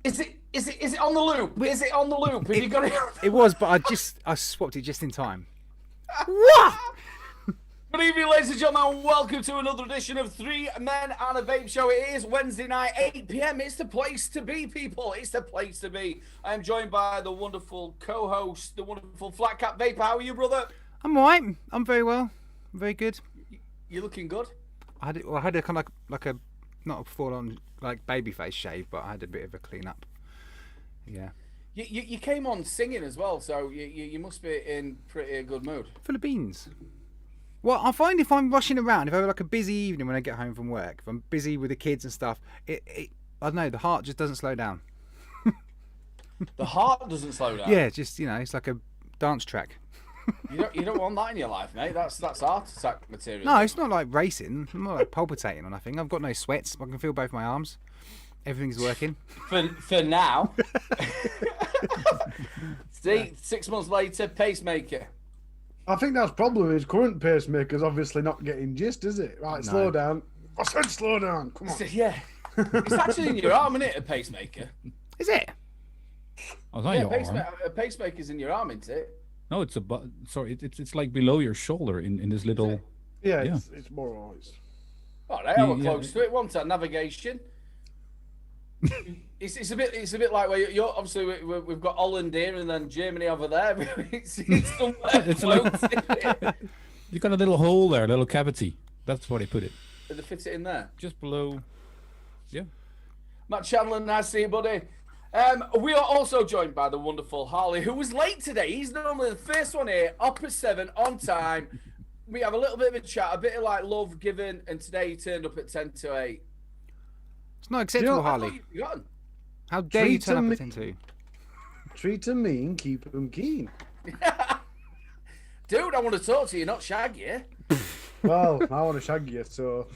Is it on the loop? Is it on the loop? Have you got it? It was, but I swapped it just in time. What? Good evening, ladies and gentlemen. Welcome to another edition of Three Men and a Vape Show. It is Wednesday night, 8 p.m. It's the place to be, people. It's the place to be. I am joined by the wonderful co-host, the wonderful Flat Cap Vape. How are you, brother? I'm alright. I'm very well. I'm very good. You're looking good. I had a kind of like a not a full-on like baby face shave, but I had a bit of a clean up. Yeah. You came on singing as well, so you must be in pretty good mood. Full of beans. Well, I find if I'm rushing around, if I have like a busy evening when I get home from work, if I'm busy with the kids and stuff, I don't know, the heart just doesn't slow down. The heart doesn't slow down? Yeah, just, it's like a dance track. You don't want that in your life, mate. That's heart attack material. No, it's not like racing. I'm not like palpitating or nothing. I've got no sweats. I can feel both my arms. Everything's working. For now. See, 6 months later, pacemaker. I think that's probably his current pacemaker's obviously not getting gist, is it? Right, No. slow down. I said slow down. Come on. Yeah. It's actually in your arm, isn't it, a pacemaker? Is it? Oh, it's not Yeah, your arm. a pacemaker's in your arm, isn't it? No, it's it's like below your shoulder in this little. Yeah, Yeah. It's more or less. All right, I was Yeah. close to it. One time, navigation. It's a bit like where you're obviously we've got Holland here and then Germany over there. it's somewhere It's a little- close, isn't it? You got a little hole there, a little cavity. That's where they put it, They fit it in there. just below. Yeah. Matt Chandler, nice to see you, buddy. We are also joined by the wonderful Harley, who was late today. He's normally the first one here, up at 7, on time. We have a little bit of a chat, a bit of like love given, and today he turned up at 10 to 8. It's not acceptable, I thought Harley. You got him. How dare you Treat turn up them- at 10 to? Treat them mean, keep them keen. Dude, I want to talk to you, not shag you. Well, I want to shag you, so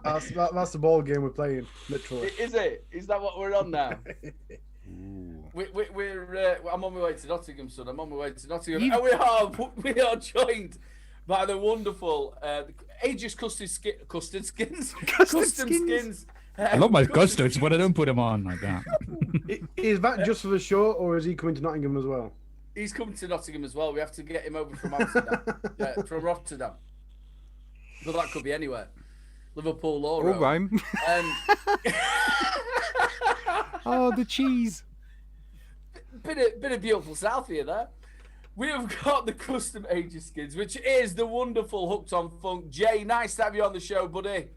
that's the ball game we're playing, literally. Is it? Is that what we're on now? I'm on my way to Nottingham, son. I'm on my way to Nottingham. And we are joined by the wonderful Aegis custom skins. Custom skins. I love my custards, but I don't put them on like that. Is that just for the show, or is he coming to Nottingham as well? He's coming to Nottingham as well. We have to get him over from Amsterdam, from Rotterdam. But that could be anywhere. Liverpool or Or Rome. Oh, the cheese. Bit of beautiful south here there. We have got the custom Aegis skins, which is the wonderful Hooked on Funk. Jay, nice to have you on the show, buddy.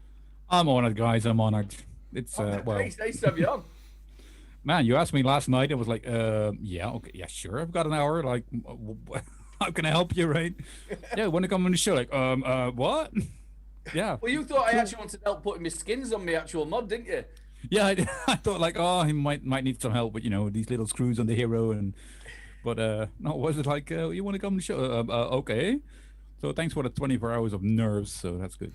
I'm honored, guys. I'm honored. It's well, Nice to have you on. man. You asked me last night. I was like, yeah, okay, yeah, sure. I've got an hour. Like, how can I help you, right? Yeah, when to come on the show? Like, what? Yeah. Well, you thought I actually wanted help putting my skins on my actual mod, didn't you? Yeah, I thought like, oh, he might need some help with these little screws on the hero, but no, was it like you want to come on the show? Okay. So thanks for the 24 hours of nerves. So that's good.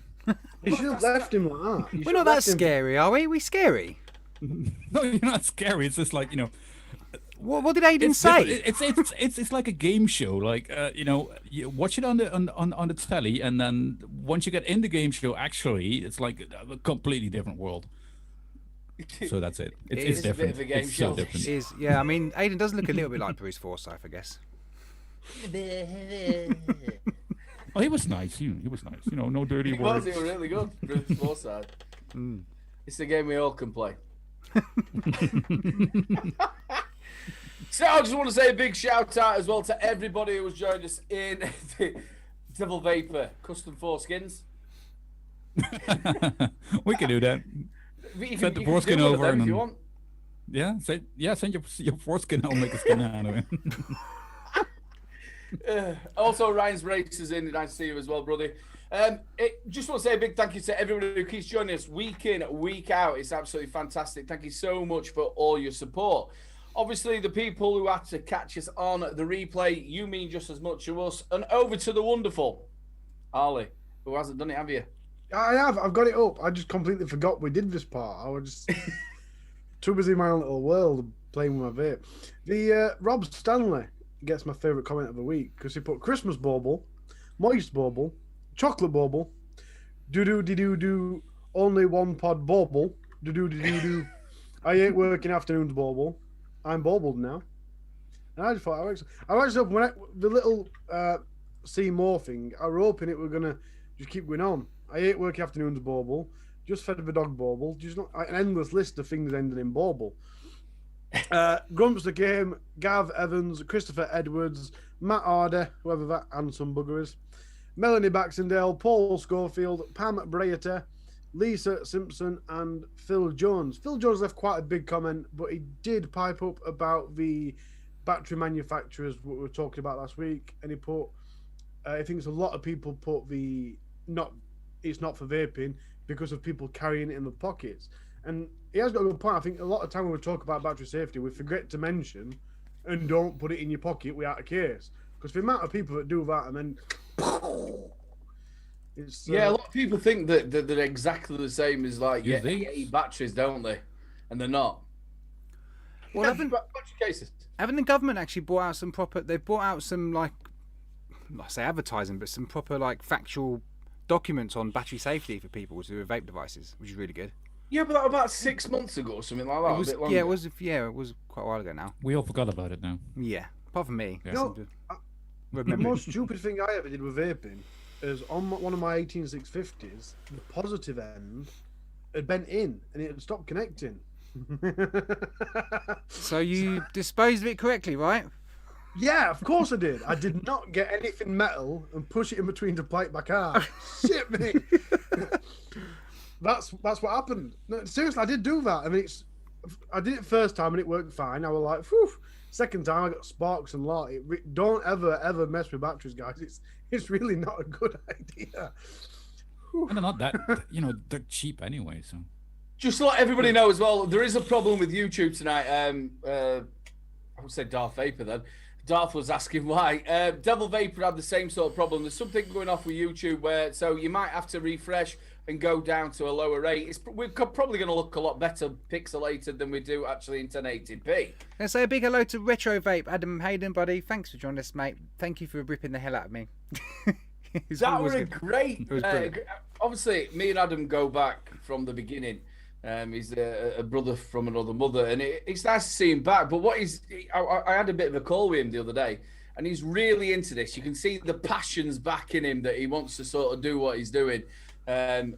You should have left him like that. You We're should not have that left him- scary, are we? We scary? No, you're not scary. It's just like What did Aiden it's say? it's like a game show. Like you watch it on the telly, and then once you get in the game show, actually, it's like a completely different world. So that's it. It's is a bit different. of a game it's show. so different. It is, yeah, I mean, Aiden does look a little bit like Bruce Forsyth, I guess. Oh, he was nice. He was nice. No dirty It was, words. it was really good. Bruce Forsyth. It's a game we all can play. So I just want to say a big shout out as well to everybody who has joined us in the Devil Vapor Custom 4 skins. We can do that. You Send the you foreskin do one of over them and if you then- want. Send your foreskin. I'll make a skin out of it. Also, Ryan's Races in. Nice to see you as well, brother. Just want to say a big thank you to everybody who keeps joining us week in, week out. It's absolutely fantastic. Thank you so much for all your support. Obviously, the people who had to catch us on the replay, you mean just as much to us. And over to the wonderful Harley, who hasn't done it, have you? I have. I've got it up. I just completely forgot we did this part. I was just too busy in my own little world playing with my vape. The Rob Stanley gets my favourite comment of the week because he put Christmas bauble, moist bauble, chocolate bauble, do only one pod bauble, Do. I hate working afternoons, Bauble. I'm baubled now. And I just thought, I was up when the little Seymour thing, I were hoping it were going to just keep going on. I hate working afternoons, Bauble. Just fed the dog, Bauble. Just not an endless list of things ending in Bauble. Grumps the Game, Gav Evans, Christopher Edwards, Matt Arder, whoever that handsome bugger is, Melanie Baxendale, Paul Schofield, Pam Breiter, Lisa Simpson, and Phil Jones. Phil Jones left quite a big comment, but he did pipe up about the battery manufacturers what we were talking about last week, and he put, I think a lot of people put it's not for vaping because of people carrying it in the pockets. And he has got a good point. I think a lot of time when we talk about battery safety, we forget to mention and don't put it in your pocket without a case. Because the amount of people that do that and then it's a lot of people think that they're exactly the same as like batteries, don't they? And they're not. Well, battery cases. Haven't the government actually brought out some proper? They've brought out some like, I say advertising, but some proper like factual documents on battery safety for people with vape devices, which is really good. Yeah, but that was about 6 months ago or something like that. It was quite a while ago now. We all forgot about it now. Yeah, apart from me. Yeah. The most stupid thing I ever did with vaping is on one of my 18650s, the positive end had bent in and it had stopped connecting. So you disposed of it correctly, right? Yeah, of course I did. I did not get anything metal and push it in between to plate back out. Shit, mate. That's what happened. No, seriously, I did do that. I mean, I did it first time and it worked fine. I was like, whew. Second time I got sparks and lot. Don't ever mess with batteries, guys. It's really not a good idea. Whew. And they're not that, they're cheap anyway. So just to let everybody know as well, there is a problem with YouTube tonight. I would say Darth Vapor then. Darth was asking why. Devil Vapor had the same sort of problem. There's something going off with YouTube where, so you might have to refresh and go down to a lower rate. We're probably going to look a lot better pixelated than we do actually in 1080p. Let's say a big hello to Retro Vape, Adam Hayden, buddy. Thanks for joining us, mate. Thank you for ripping the hell out of me. That was great. It was brilliant. Obviously, me and Adam go back from the beginning. He's a brother from another mother, and it's nice to see him back. But I had a bit of a call with him the other day, and he's really into this. You can see the passion's back in him that he wants to sort of do what he's doing.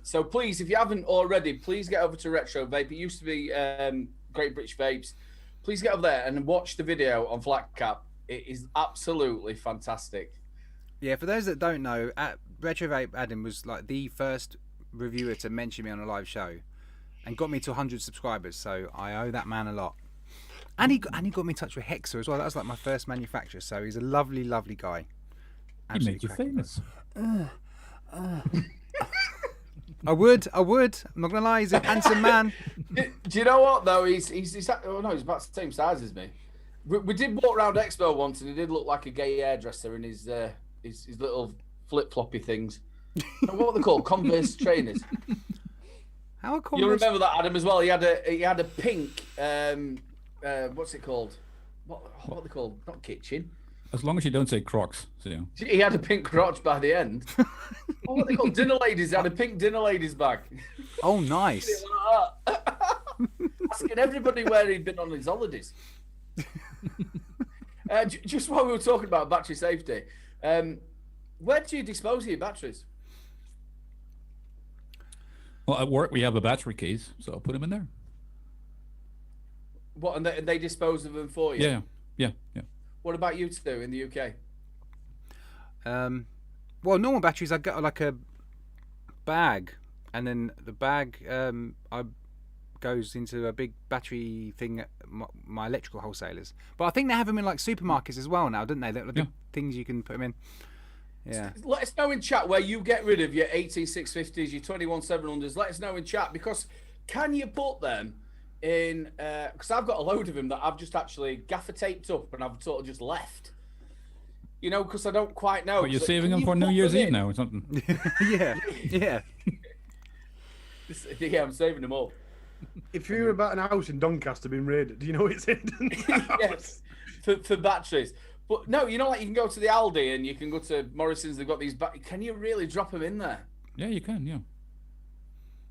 So please, if you haven't already, please get over to Retro Vape. It used to be Great British Vapes. Please get over there and watch the video on Flat Cap. It is absolutely fantastic. Yeah, for those that don't know, Retro Vape Adam was like the first reviewer to mention me on a live show. And got me to 100 subscribers, so I owe that man a lot. And he got me in touch with Hexa as well. That was like my first manufacturer, so he's a lovely, lovely guy. He made you famous. I would. I'm not gonna lie, he's a handsome man. Do you know what though? He's about the same size as me. We did walk around Expo once, and he did look like a gay hairdresser in his little flip floppy things. What were they called? Converse trainers. How are you remember that, Adam, as well? He had a pink. What's it called? What are they called? Not kitchen. As long as you don't say Crocs. So. He had a pink crotch by the end. What are they called? Dinner ladies. He had a pink dinner ladies bag. Oh, nice. Asking everybody where he'd been on his holidays. Just while we were talking about battery safety, where do you dispose of your batteries? Well, at work we have a battery case, so I'll put them in there. What, and they dispose of them for you? Yeah. What about you two in the UK? Well, normal batteries, I got like a bag, and then the bag goes into a big battery thing at my electrical wholesalers. But I think they have them in like supermarkets as well now, don't they? They're like things you can put them in. Yeah. Let us know in chat where you get rid of your 18650s, your 21700s. Let us know in chat, because can you put them in? Because I've got a load of them that I've just actually gaffer taped up and I've sort of just left. You know, because I don't quite know. But you're saving them for New Year's Eve now or something. Yeah. Yeah, I'm saving them all. If you hear about an house in Doncaster being raided, do you know it's in? Yes, for batteries. But no, you know, like you can go to the Aldi and you can go to Morrison's. They've got these. Can you really drop them in there? Yeah, you can. Yeah.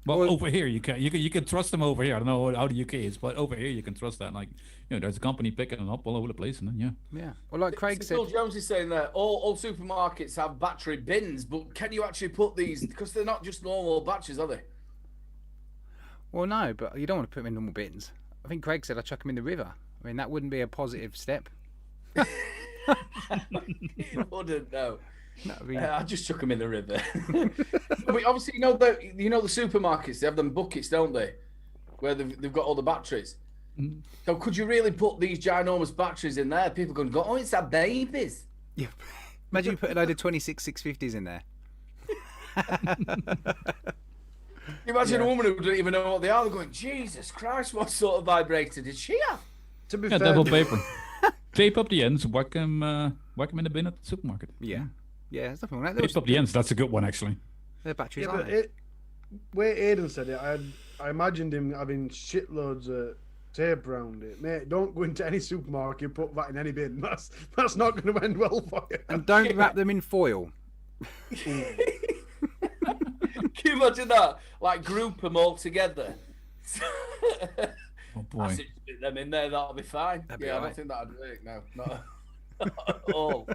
Well, over here you can trust them over here. I don't know how the UK is, but over here you can trust that. Like, there's a company picking them up all over the place, and then Yeah. Well, like Craig said, Phil Jones is saying that all supermarkets have battery bins, but can you actually put these, because they're not just normal batteries, are they? well, no, but you don't want to put them in normal bins. I think Craig said I chuck them in the river. I mean, that wouldn't be a positive step. You wouldn't know. That'd be... I just chuck them in the river. But obviously, the supermarkets, they have them buckets, don't they? Where they've got all the batteries. So could you really put these ginormous batteries in there? People can go, oh, it's our babies. Yeah. Imagine you put a load of 26 650s in there. Imagine a woman who doesn't even know what they are. They're going, Jesus Christ, what sort of vibrator did she have? To be yeah, fair, double paper. Tape up the ends, whack them in the bin at the supermarket. Yeah. Yeah, there's nothing wrong with that. Tape up the ends. That's a good one, actually. They're batteries, yeah, aren't but they? where Aidan said it, I imagined him having shitloads of tape around it. Mate, don't go into any supermarket, put that in any bin. That's not going to end well for you. And don't wrap them in foil. Can you imagine that? Like, group them all together. Oh boy. Stick them in there, that'll be fine. That'd be I alright. don't think that'd work. No, not at all.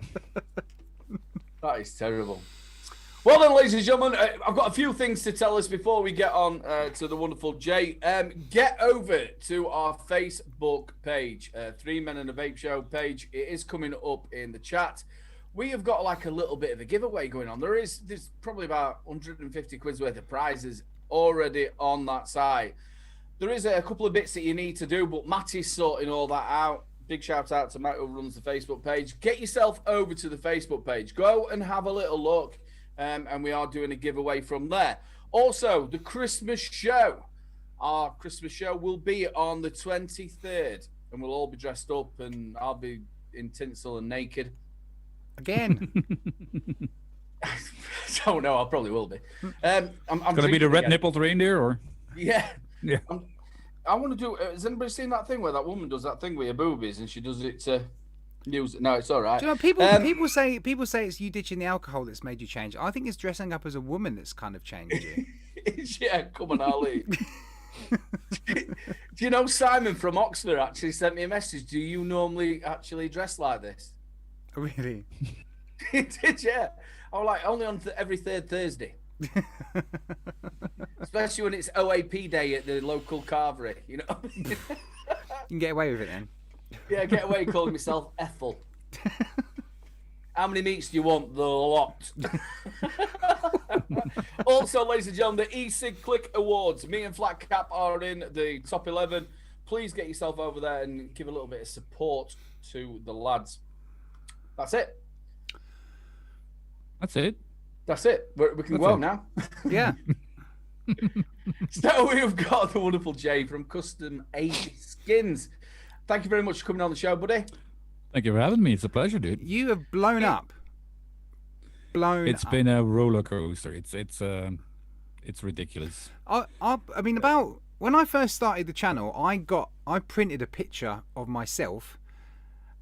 That is terrible. Well then, ladies and gentlemen, I've got a few things to tell us before we get on to the wonderful Jay. Get over to our Facebook page, 3 Men and a Vape Show page. It is coming up in the chat. We have got like a little bit of a giveaway going on. There's probably about 150 quid's worth of prizes already on that site. There is a couple of bits that you need to do, but Matty's sorting all that out. Big shout out to Matt who runs the Facebook page. Get yourself over to the Facebook page. Go and have a little look. And we are doing a giveaway from there. Also, the Christmas show. Our Christmas show will be on the 23rd. And we'll all be dressed up and I'll be in tinsel and naked. Again. I don't know. I probably will be. I'm Gonna be the red nippled reindeer, or? Yeah. Yeah. I want to do. Has anybody seen that thing where that woman does that thing with her boobies and she does it to news? No, it's all right. Do you know, people say it's you ditching the alcohol that's made you change. I think it's dressing up as a woman that's kind of changed you. Yeah, come on, Ali. Do you know Simon from Oxford actually sent me a message? Do you normally actually dress like this? Really? He did, yeah. I was like, only on every third Thursday. Especially when it's OAP day at the local carvery, you know. You can get away with it then. Yeah, get away calling myself Ethel. How many meats do you want? The lot. Also, ladies and gentlemen, the e-cig Click Awards. Me and Flat Cap are in the top 11. Please get yourself over there and give a little bit of support to the lads. That's it. That's it. That's it. We can go now. Yeah. So we've got the wonderful Jay from Custom Aegis Skins. Thank you very much for coming on the show, buddy. Thank you for having me. It's a pleasure, dude. You have blown up. It's been a roller coaster. It's ridiculous. I mean, about when I first started the channel, I printed a picture of myself,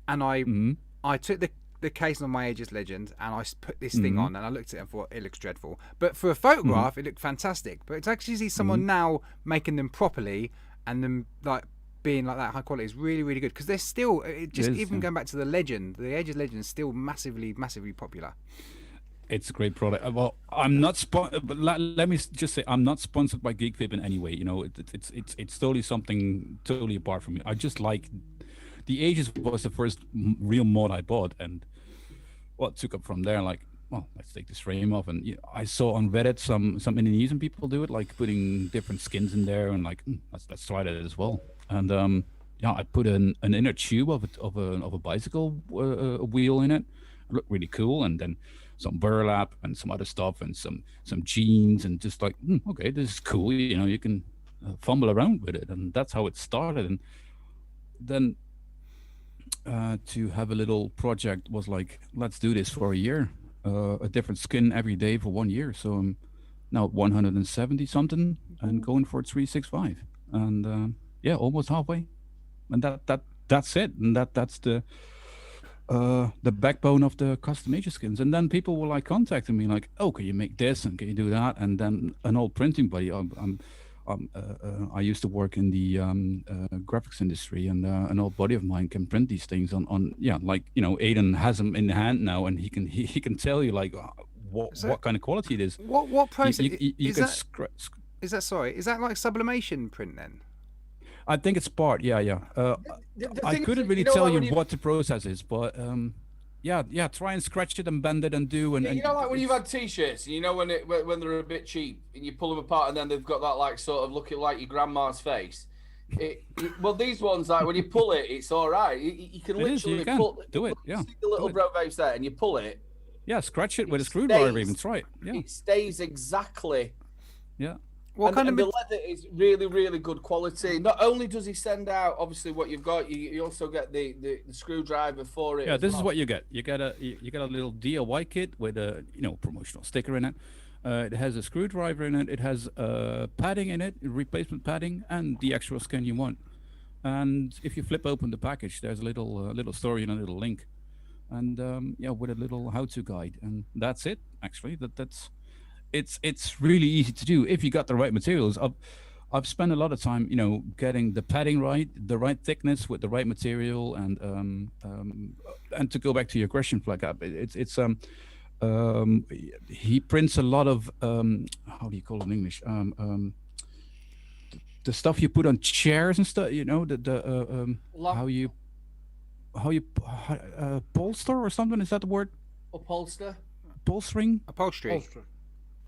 and I took the case on my Aegis Legend, and I put this thing on, and I looked at it and thought it looks dreadful. But for a photograph, it looked fantastic. But to actually see someone now making them properly and them like being like that high quality is really, really good, because they're still going back to the Legend, the Aegis Legend is still massively popular. It's a great product. Well, I'm not but let me just say I'm not sponsored by Geek Vape in any way. You know, it's totally something totally apart from me. I just like the Aegis was the first real mod I bought, and what took up from there, like, well, let's take this frame off. And I saw on Reddit some Indonesian people do it, like putting different skins in there, and like let's try that as well. And I put an inner tube of a bicycle wheel in it. It looked really cool, and then some burlap and some other stuff and some jeans, and just like, okay, this is cool. You know, you can fumble around with it, and that's how it started. And then to have a little project was like, let's do this for a year, a different skin every day for 1 year. So I'm now 170 something and going for 365, and almost halfway. And that's it. And that's the backbone of the custom Aegis skins. And then people were like contacting me like, oh, can you make this and can you do that? And then an old printing buddy, I used to work in the graphics industry, and an old buddy of mine can print these things on like, you know, Aiden has them in hand now, and he can tell you like what kind of quality it is. What process You is can that? Is that sorry? Is that like sublimation print then? I think it's part, yeah. The I thing couldn't is, really you know, tell like you when what the process is, but yeah, try and scratch it and bend it and do. And, you know, like when you've had t-shirts, you know, when they're a bit cheap and you pull them apart and then they've got that like sort of looking like your grandma's face. Well, these ones, like when you pull it, it's all right. You can literally do it. Yeah, stick the little bro vapes there and you pull it. Yeah, scratch it with a screwdriver. Even try it. Yeah, it stays exactly. Yeah. What kind of the leather is really, really good quality. Not only does he send out obviously what you've got, you also get the screwdriver for it. Yeah, this is what you get. You get a little DIY kit with a promotional sticker in it. It has a screwdriver in it. It has padding in it, replacement padding, and the actual skin you want. And if you flip open the package, there's a little story and a little link, and with a little how-to guide, and that's it. Actually, that's. It's really easy to do if you got the right materials. I've spent a lot of time, getting the padding right, the right thickness with the right material, and to go back to your question, Flag Up, he prints a lot of how do you call it in English? The stuff you put on chairs and stuff. How you bolster or something? Is that the word? Upholster. Bolstering. Upholstery.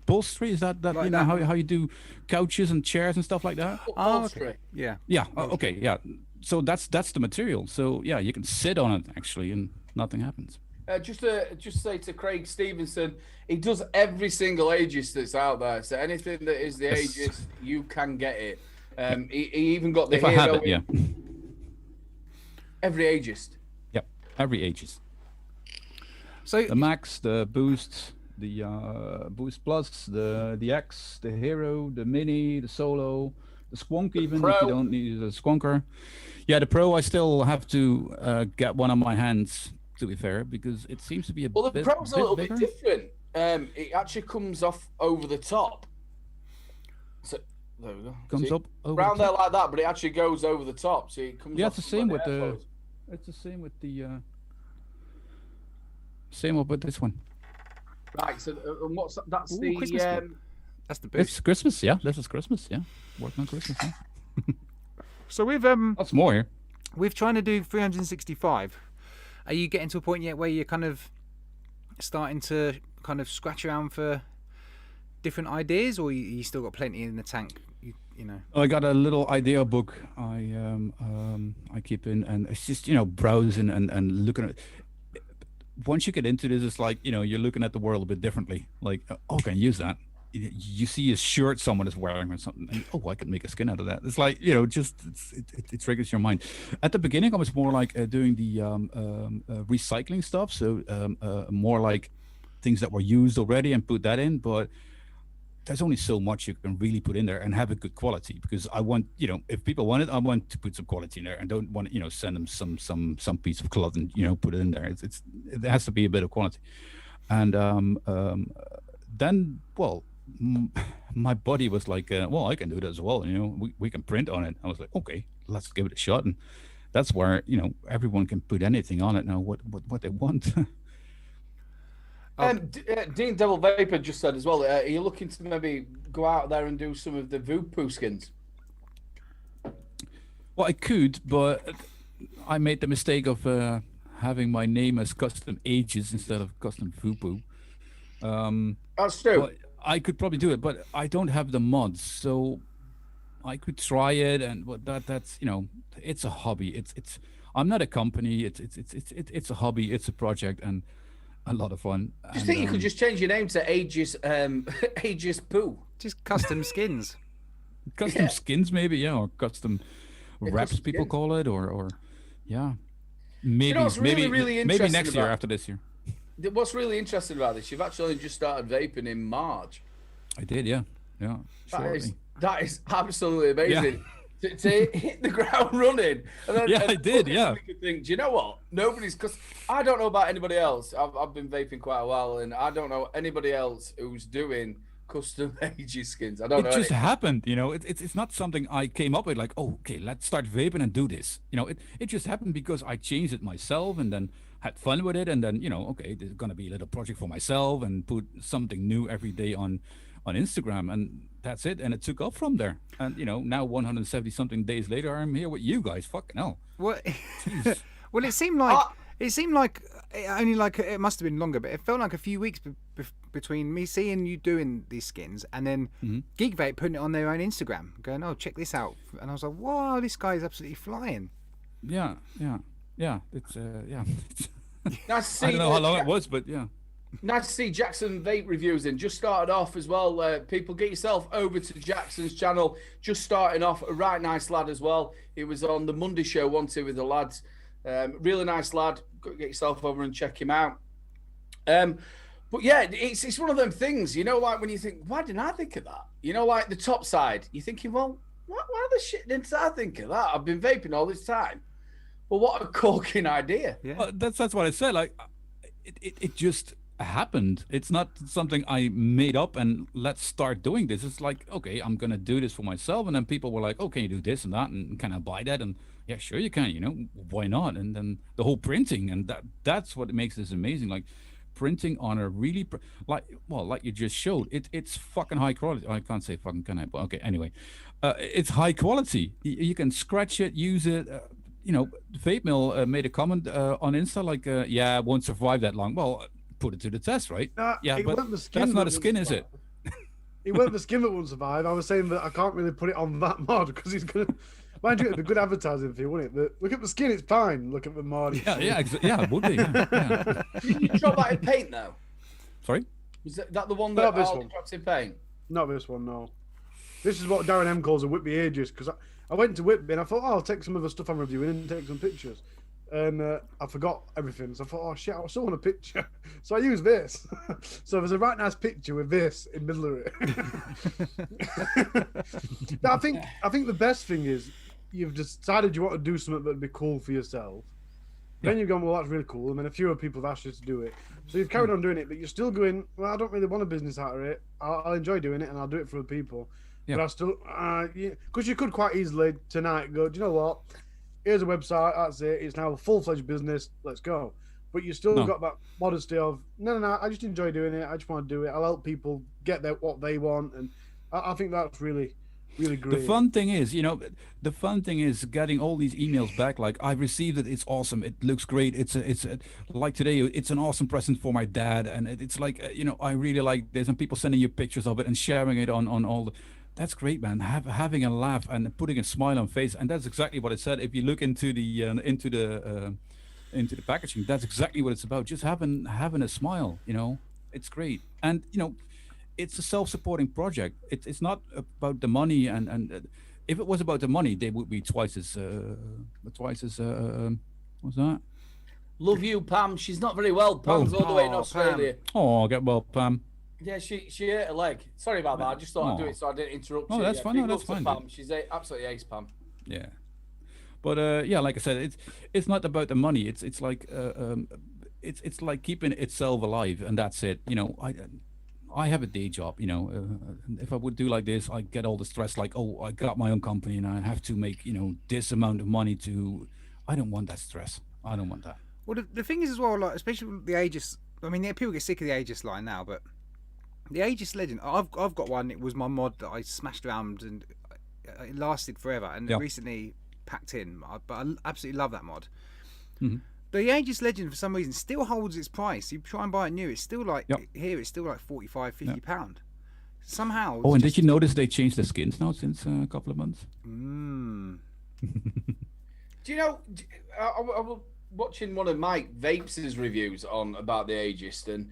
Upholstery, is that like how you do couches and chairs and stuff like that? Upholstery. Okay. Yeah. Yeah. Okay. Yeah. So that's the material. So yeah, you can sit on it actually, and nothing happens. Just say to Craig Stevenson, he does every single Aegis that's out there. So anything that is the Aegis, you can get it. He even got the if hero. I have it, yeah. Every Aegis. Yep. Every Aegis. So the Max, the Boost, the Boost Plus, the X, the Hero, the Mini, the Solo, the Squonk, even if you don't need the Squonker. Yeah, the Pro I still have to get one on my hands, to be fair, because it seems to be the Pro's a little bigger. bit different. It actually comes off over the top. So there we go. Comes up over around the there top. like that, but it actually goes over the top. So it comes. Yeah, off it's the same with airflows. It's the same with the. Same up with this one. Right. So and what's that's Ooh, the Christmas that's the boost. It's Christmas, yeah. This is Christmas, yeah. Working on Christmas, yeah. So we've Lots more here. We're trying to do 365. Are you getting to a point yet where you're kind of starting to kind of scratch around for different ideas, or you still got plenty in the tank? You know. I got a little idea book I keep in, and it's just browsing and looking at. Once you get into this, it's like you're looking at the world a bit differently. Like, oh, can I use that? You see a shirt someone is wearing or something, and, oh, I could make a skin out of that. It's like it triggers your mind. At the beginning, I was more like doing the recycling stuff, so more like things that were used already and put that in. But there's only so much you can really put in there and have a good quality, because I want if people want it, I want to put some quality in there, and don't want to send them some piece of cloth and put it in there. It has to be a bit of quality, and then my buddy was like, well, I can do that as well. We can print on it. I was like, okay, let's give it a shot. And that's where, everyone can put anything on it now, what they want. Dean Devil Vapor just said as well, are you looking to maybe go out there and do some of the Voopoo skins? Well, I could, but I made the mistake of having my name as custom Aegis instead of custom Voopoo. That's true. But I could probably do it, but I don't have the mods, so I could try it. And that's it's a hobby. It's I'm not a company. It's a hobby. It's a project and a lot of fun. Do you think you could just change your name to Aegis Aegis Poo? Just custom skins. Custom skins, maybe, yeah, or custom wraps, custom people skins. call it, or yeah, maybe what's really, really maybe interesting next year about- after this year. What's really interesting about this, you've actually just started vaping in March. I did, yeah. That Shortly. is absolutely amazing. to hit the ground running. And then, Yeah, I did, yeah. You could think, do you know what? Because I don't know about anybody else. I've been vaping quite a while, and I don't know anybody else who's doing custom Aegis skins. I don't know. It just any. happened, you know. It's not something I came up with like, oh, okay, let's start vaping and do this. You know, it just happened because I changed it myself and then had fun with it, and then, you know, okay, there's gonna be a little project for myself and put something new every day on Instagram, and that's it. And it took off from there. And, you know, now 170 something days later, I'm here with you guys. Fucking hell. Well, well, it seemed like it must have been longer, but it felt like a few weeks between me seeing you doing these skins and then Geek Vape putting it on their own Instagram, going, "Oh, check this out," and I was like, "Wow, this guy is absolutely flying." Yeah. It's yeah. Nice to see, I don't know how long it was, but yeah. Nice to see Jackson Vape reviews and just started off as well. People, get yourself over to Jackson's channel. Just starting off, a right nice lad as well. He was on the Monday show once with the lads. Really nice lad. Get yourself over and check him out. But yeah, it's one of them things, you know, like when you think, why didn't I think of that? You know, like the top side, you're thinking, well, why the shit didn't I think of that? I've been vaping all this time. Well, what a corking idea. Yeah. Well, that's what I said. Like, it just happened. It's not something I made up and let's start doing this. It's like, okay, I'm gonna do this for myself, and then people were like, oh, can you do this and that, and can I buy that? And yeah, sure you can. You know, why not? And then the whole printing, and that's what makes this amazing. Like, printing on a really like you just showed, it's fucking high quality. I can't say fucking, can I? But okay, anyway, it's high quality. You can scratch it, use it. You know, Vapemill made a comment on Insta like, yeah, it won't survive that long. Well, put it to the test, right? Yeah, but that's not a skin, is it? It weren't the skin that won't survive. I was saying that I can't really put it on that mod because he's gonna. Mind you, it'd be good advertising for you, wouldn't it? Look at the skin; it's fine. Look at the mod. Yeah, it would be. Yeah. Did you drop that in paint though? Sorry? Was that the one that Harley dropped in paint? Not this one, no. This is what Darren M calls a Whitby Aegis, because I went to Whitby and I thought, oh, I'll take some of the stuff I'm reviewing and take some pictures. And I forgot everything, so I thought, oh shit, I still want a picture. So I used this. So there's a right nice picture with this in the middle of it. But I think the best thing is you've decided you want to do something that'd be cool for yourself. Then you've gone, well, that's really cool. And then a few other people have asked you to do it. So you've carried on doing it, but you're still going, well, I don't really want a business out of it. I'll enjoy doing it and I'll do it for other people. Yeah. But I still, because you could quite easily tonight go, do you know what? Here's a website, that's it. It's now a full-fledged business. Let's go. But you still got that modesty of, no, I just enjoy doing it. I just want to do it. I'll help people get what they want. And I think that's really, really great. The fun thing is, getting all these emails back. Like, I received it. It's awesome. It looks great. It's like today. It's an awesome present for my dad, and it's like, I really like this. And people sending you pictures of it and sharing it on all the. That's great, man. Having a laugh and putting a smile on face, and that's exactly what it said. If you look into the packaging, that's exactly what it's about. Just having a smile. It's great, and it's a self-supporting project. It's not about the money, and if it was about the money, they would be twice as what's that? Love you, Pam. She's not very well. Pam's all the way in Australia. Pam. Oh, get well, Pam. Yeah, she hurt her leg. Sorry about that. I just thought I'd do it so I didn't interrupt you. Oh, that's fine. No, that's fine. Pam. She's absolutely ace, Pam. Yeah, but yeah, like I said, it's not about the money. It's like it's like keeping itself alive, and that's it. I have a day job. If I would do like this, I get all the stress. Like, oh, I got my own company and I have to make this amount of money to. I don't want that stress. I don't want that. Well, the thing is as well, like especially with the Aegis. I mean, people get sick of the Aegis line now, but the Aegis Legend, I've got one. It was my mod that I smashed around and it lasted forever. And recently packed in, but I absolutely love that mod. Mm-hmm. The Aegis Legend, for some reason, still holds its price. You try and buy it new, it's still like here. It's still like £45-50. Somehow. Oh, and did you notice they changed the skins now since a couple of months? Mm. Do you know? I was watching one of Mike Vapes' reviews about the Aegis, and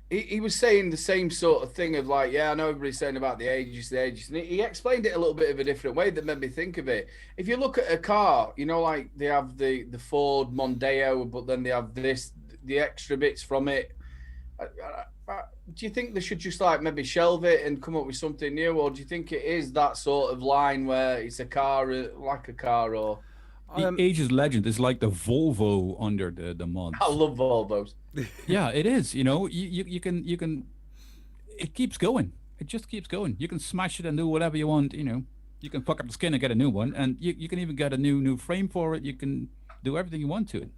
he was saying the same sort of thing of like, yeah, I know everybody's saying about the Aegis, and he explained it a little bit of a different way that made me think of it. If you look at a car, like they have the Ford Mondeo, but then they have the extra bits from it. Do you think they should just like maybe shelve it and come up with something new, or do you think it is that sort of line where it's a car, like a car, or? The Aegis Legend is like the Volvo under the mods. I love Volvos. Yeah, it is. You know, you can. It keeps going. It just keeps going. You can smash it and do whatever you want. You know, you can fuck up the skin and get a new one, and you can even get a new frame for it. You can do everything you want to it.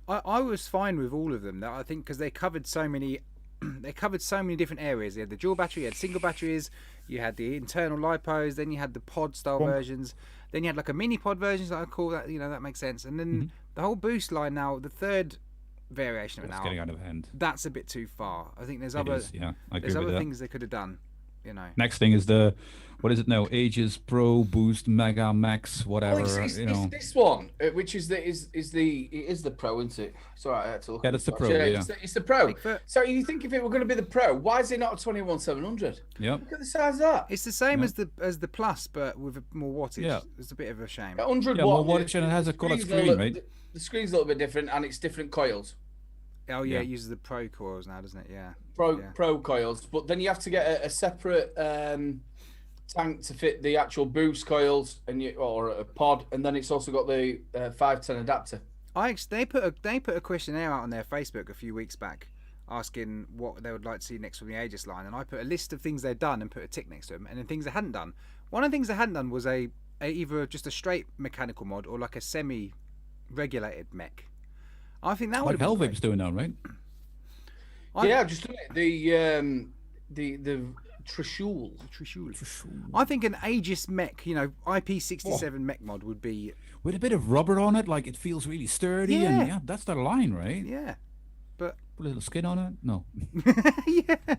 I was fine with all of them. I think because they covered so many. They covered so many different areas. You had the dual battery, you had single batteries, you had the internal lipos, then you had the pod style versions, then you had like a mini pod version. That I call that, you know, that makes sense. And then the whole boost line now, the third variation of it now, getting out of hand. That's a bit too far. I think there's I agree there's with other that. things they could have done. You know. Next thing is what is it now? Aegis Pro Boost Mega Max whatever. It's this one, which is the Pro, isn't it? It's all right. I had to look. Yeah, that's the Pro. Yeah. It's the Pro. Bigfoot. So you think if it were going to be the Pro, why is it not a 21700? Yeah. Look at the size of that. It's the same as the Plus, but with more wattage. Yeah. It's a bit of a shame. 100 Yeah, watt. more wattage and it has a colored screen, right? The screen's a little bit different, and it's different coils. Oh yeah, Yeah. it uses the Pro coils now, doesn't it? Yeah. Pro coils, but then you have to get a separate tank to fit the actual boost coils or a pod, and then it's also got the 510 adapter. They put a questionnaire out on their Facebook a few weeks back, asking what they would like to see next from the Aegis line, and I put a list of things they'd done and put a tick next to them, and then things they hadn't done. One of the things they hadn't done was either just a straight mechanical mod or like a semi-regulated mech. I think that would Like have been Hellvape's doing now, right? Yeah, just doing it. The Trishul. I think an Aegis mech, you know, IP67 mech mod would be. With a bit of rubber on it, like it feels really sturdy, Yeah. and that's their line, right? Yeah, but Put a little skin on it? No.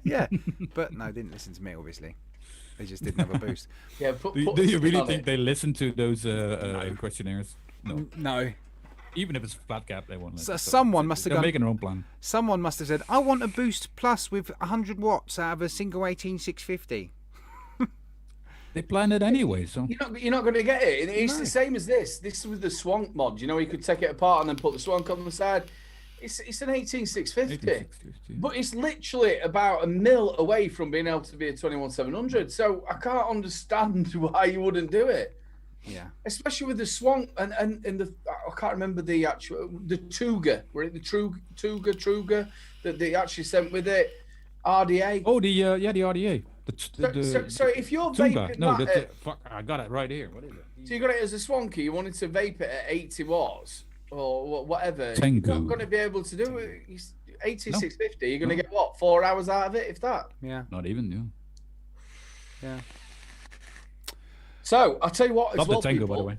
yeah. But no, they didn't listen to me. Obviously, they just didn't have a boost. Yeah, Do you really think they listen to those questionnaires? No. No. Even if it's flat cap, they won't listen. So someone must have They're gone. making their own plan. Someone must have said, "I want a Boost Plus with 100 watts out of a single 18650." They planned it anyway, so. You're not going to get it. It's the same as this. This is with the Swank mod. You know, you could take it apart and then put the Swank on the side. It's an 18650, but it's literally about a mil away from being able to be a 21700. So I can't understand why you wouldn't do it. Yeah. Especially with the Swank and the I can't remember the Tuga. Were it the Truga that they actually sent with it? RDA. Oh, the RDA. So if you're Tunga. vaping No, that, fuck, I got it right here. What is it? so you got it as a Swanky, you wanted to vape it at 80 watts or whatever. Tengu. You're not going to be able to do it. 8650. You're going to get what, 4 hours out of it, if that. Yeah. Not even, Yeah. So I'll tell you what, as Love well, the Tengu, people, by the way.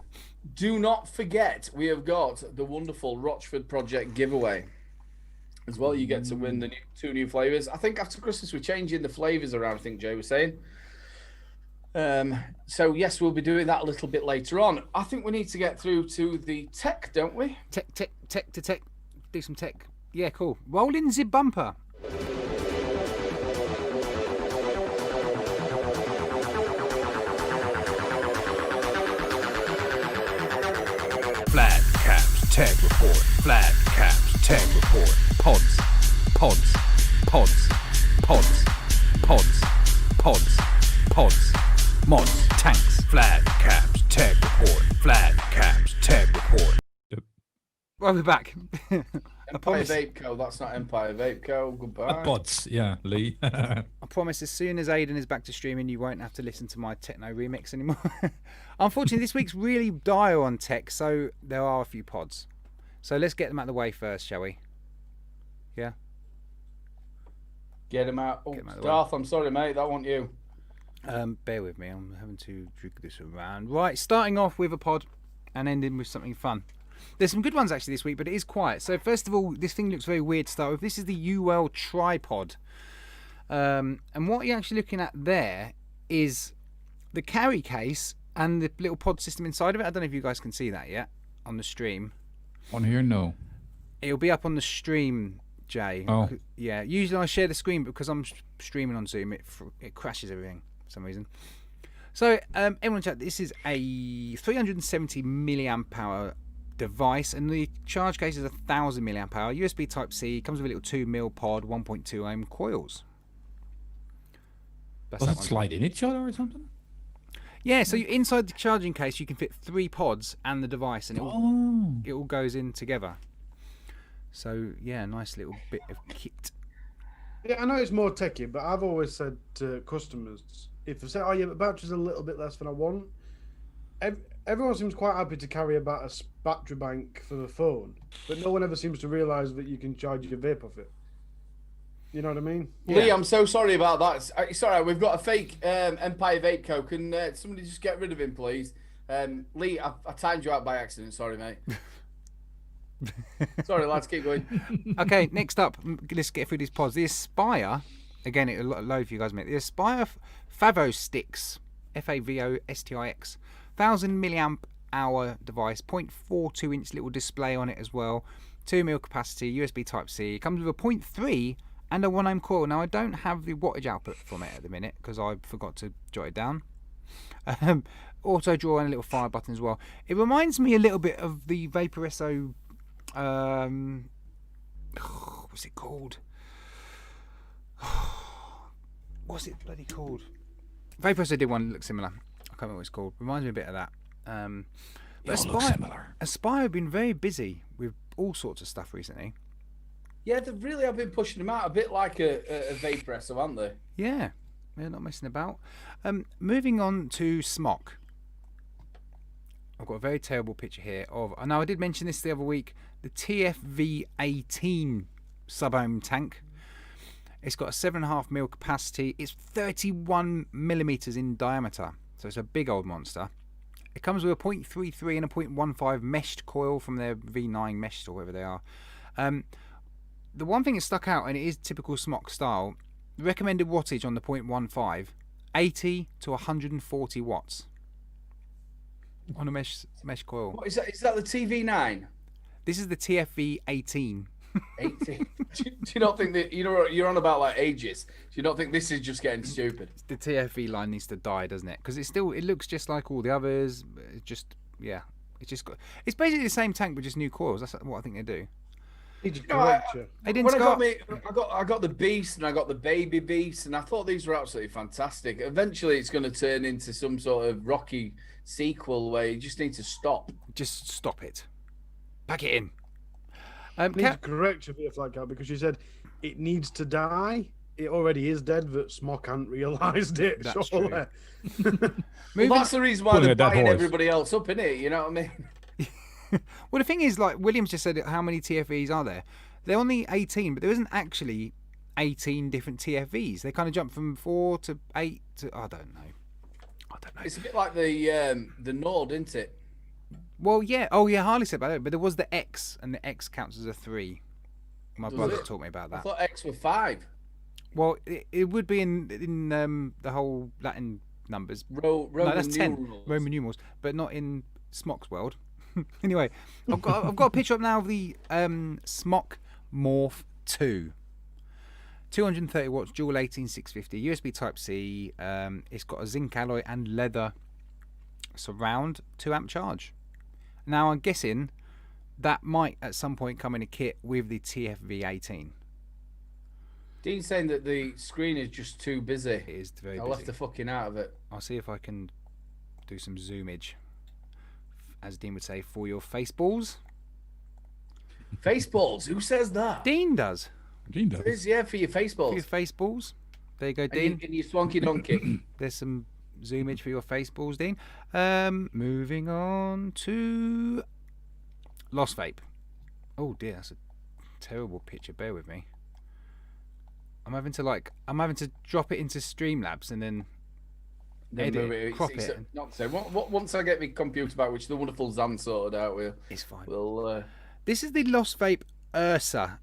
do not forget we have got the wonderful Rochford Project giveaway. As well, you get to win the two new flavors. I think after Christmas we're changing the flavors around. I think Jay was saying. So yes, we'll be doing that a little bit later on. I think we need to get through to the tech, don't we? Tech. Do some tech. Yeah, cool. Roll in the bumper. Flat Caps Tech Report. Flat Caps Tech Report. Pods. Mods. Tanks. Flat Caps Tech Report. Flat Caps Tech Report. Well, we're back. Empire Vape Co. That's not Empire Vape Co. Goodbye. Bots, yeah, Lee. I promise as soon as Aidan is back to streaming, you won't have to listen to my techno remix anymore. Unfortunately, this week's really dire on tech, so there are a few pods. So let's get them out of the way first, shall we? Yeah? Get him out. Oh, Get him out of the Darth, I'm sorry, mate. That wasn't you. Bear with me, I'm having to jig this around. Right, starting off with a pod and ending with something fun. There's some good ones actually this week, but it is quiet. So first of all, this thing looks very weird to start with. This is the UL tripod. And what you're actually looking at there is the carry case and the little pod system inside of it. I don't know if you guys can see that yet on the stream. On here, no. It'll be up on the stream, Jay. Oh. Yeah, usually I share the screen, but because I'm streaming on Zoom, it crashes everything for some reason. So, everyone chat, this is a 370 milliamp hour device, and the charge case is 1,000 milliamp hour. USB Type C, comes with a little 2 mil pod, 1.2 ohm coils. That's Does that it one. slide in each other or something? Yeah, so inside the charging case you can fit 3 pods and the device, and it all goes in together. So yeah, nice little bit of kit. Yeah, I know it's more techie, but I've always said to customers, if they say, "Oh yeah, but battery's a little bit less than I want," everyone seems quite happy to carry about a battery bank for the phone, but no one ever seems to realise that you can charge your vape off it. You know what I mean? Lee, Yeah. I'm so sorry about that. It's all right. We've got a fake Empire Vape Co. Can somebody just get rid of him, please? Lee, I timed you out by accident. Sorry, mate. Sorry, lads. Keep going. Okay, next up, let's get through these pods. The Aspire, again, it'll load for you guys, mate. The Aspire Favo Sticks, Favostix, 1,000 milliamp hour device, 0.42 inch little display on it as well, 2 mil capacity, USB Type C. It comes with a 0.3 and a 1 ohm coil. Now I don't have the wattage output from it at the minute because I forgot to jot it down. Auto draw and a little fire button as well. It reminds me a little bit of the Vaporesso. What's it called? What's it bloody called? Vaporesso did one that looks similar. I can't remember what it's called. Reminds me a bit of that. But Aspire have been very busy with all sorts of stuff recently. Yeah, they really have been pushing them out a bit like a Vaporesso, haven't they? Yeah, they're not messing about. Moving on to Smock. I've got a very terrible picture here of. Now I did mention this the other week. The TFV18 sub-ohm tank. It's got a 7.5 mil capacity. It's 31 millimeters in diameter, so it's a big old monster. It comes with a 0.33 and a 0.15 meshed coil from their V9 meshed or whatever they are. The one thing that stuck out, and it is typical Smock style, the recommended wattage on the 0.15, 80 to 140 watts on a mesh coil. What is that? Is that the TV9? This is the TFV18. 18. do you not think that you're on about like Aegis? Do you not think this is just getting stupid? The TFV line needs to die, doesn't it? Because it looks just like all the others. It's just it's basically the same tank but just new coils. That's what I think they do. They got I got the Beast and I got the Baby Beast, and I thought these were absolutely fantastic. Eventually, it's going to turn into some sort of Rocky sequel where you just need to stop. Just stop it. Pack it in. need to correct your bit like that because you said it needs to die. It already is dead, but Smock hadn't realised it. That's surely. Well, that's the reason why Pulling they're a dead buying horse. everybody else up, innit? You know what I mean? Well, the thing is, like Williams just said, how many TFVs are there? They're only 18, but there isn't actually 18 different TFVs. They kind of jump from 4 to 8 to I don't know. It's a bit like the Nord, isn't it? Well, yeah. Oh, yeah. Harley said about it, but there was the X, and the X counts as a 3. My brother it? taught me about I that. thought X were 5. Well, it would be in the whole Latin numbers. Roman No, that's 10 numerals. Roman numerals, but not in Smock's world. Anyway, I've got a picture up now of the Smock Morph 2. 230 watts, dual 18650, USB Type C. It's got a zinc alloy and leather surround 2 amp charge. Now I'm guessing that might at some point come in a kit with the TFV18. Dean's saying that the screen is just too busy. It is very I busy. left the fucking out of it. I'll see if I can do some zoomage, as Dean would say, for your face balls. Face balls? Who says that? Dean does. Dean does. It is, yeah, for your face For your balls. face balls. There you go, And Dean. your swanky donkey. There's some zoomage for your face balls, Dean. Moving on to Lost Vape. Oh dear, that's a terrible picture. Bear with me. I'm having to drop it into Streamlabs and then Then edit, move it. crop It's it. not so. Once I get my computer back, which the wonderful Zan sorted out, It's fine. we'll This is the Lost Vape Ursa.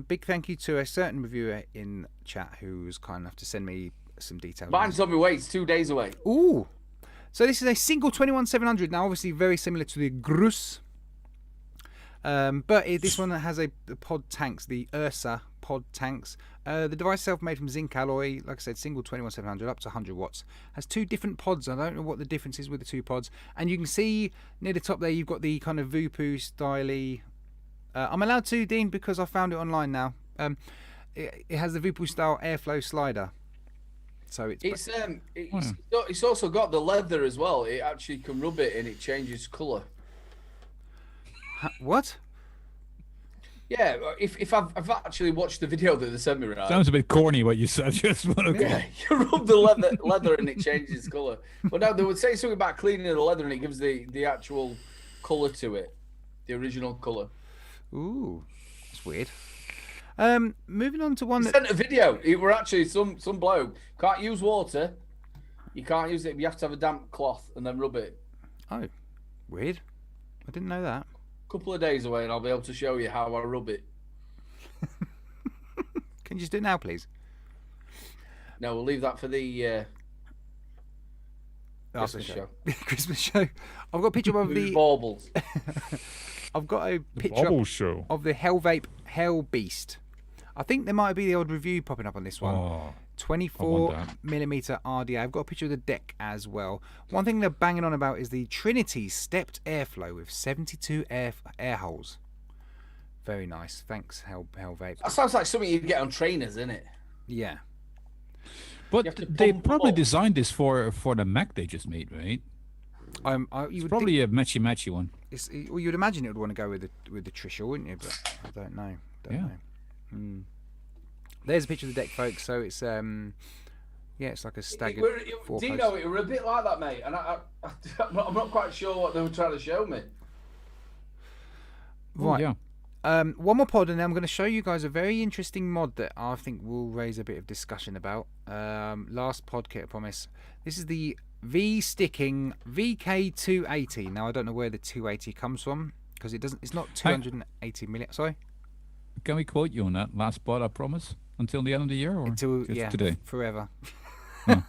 Big thank you to a certain reviewer in chat who was kind enough to send me some details. mine's on my way. It's 2 days away. Ooh. So this is a single 21700. Now, obviously, very similar to the Grus. But this one has the pod tanks, the Ursa pod tanks. The device itself made from zinc alloy, like I said, single 21700 up to 100 watts. Has 2 different pods. I don't know what the difference is with the 2 pods. And you can see near the top there, you've got the kind of Vupu styley. I'm allowed to, Dean, because I found it online now. It has the Vupu style airflow slider. So it's also got the leather as well. It actually can rub it and it changes colour. What? Yeah, if I've actually watched the video that they sent me, right? Sounds a bit corny what you said. Just okay. Yeah, you rub the leather and it changes colour. But no, they would say something about cleaning the leather and it gives the actual colour to it, the original colour. Ooh, that's weird. Moving on to one that sent a video. It were actually some bloke can't use water. You can't use it. You have to have a damp cloth and then rub it. Oh, weird. I didn't know that. Couple of days away, and I'll be able to show you how I rub it. Can you just do it now, please? No, we'll leave that for the Christmas show. Christmas show. I've got a picture of the baubles. I've got a The picture bubble show. of the Vape Hell Beast. I think there might be the odd review popping up on this one. Oh, 24mm RDA. I've got a picture of the deck as well. One thing they're banging on about is the Trinity stepped airflow with 72 air holes. Very nice. Thanks, Hell Vape. That sounds like something you'd get on trainers, isn't it? Yeah. but they probably designed this for the Mac they just made, right? You It's would probably a matchy one. well, you'd imagine it would want to go with the Trisha, wouldn't you? But I don't know. Don't know. There's a picture of the deck, folks. So it's it's like a staggered four Dino, posts. it were a bit like that, mate. And I'm not quite sure what they were trying to show me. Right. Yeah. One more pod, and then I'm going to show you guys a very interesting mod that I think will raise a bit of discussion about. Last pod kit, I promise. This is the V-sticking VK280. Now I don't know where the 280 comes from because it's not 280 million. Sorry. Can we quote you on that last spot? I promise. Until the end of the year, or Until just today? forever. Oh.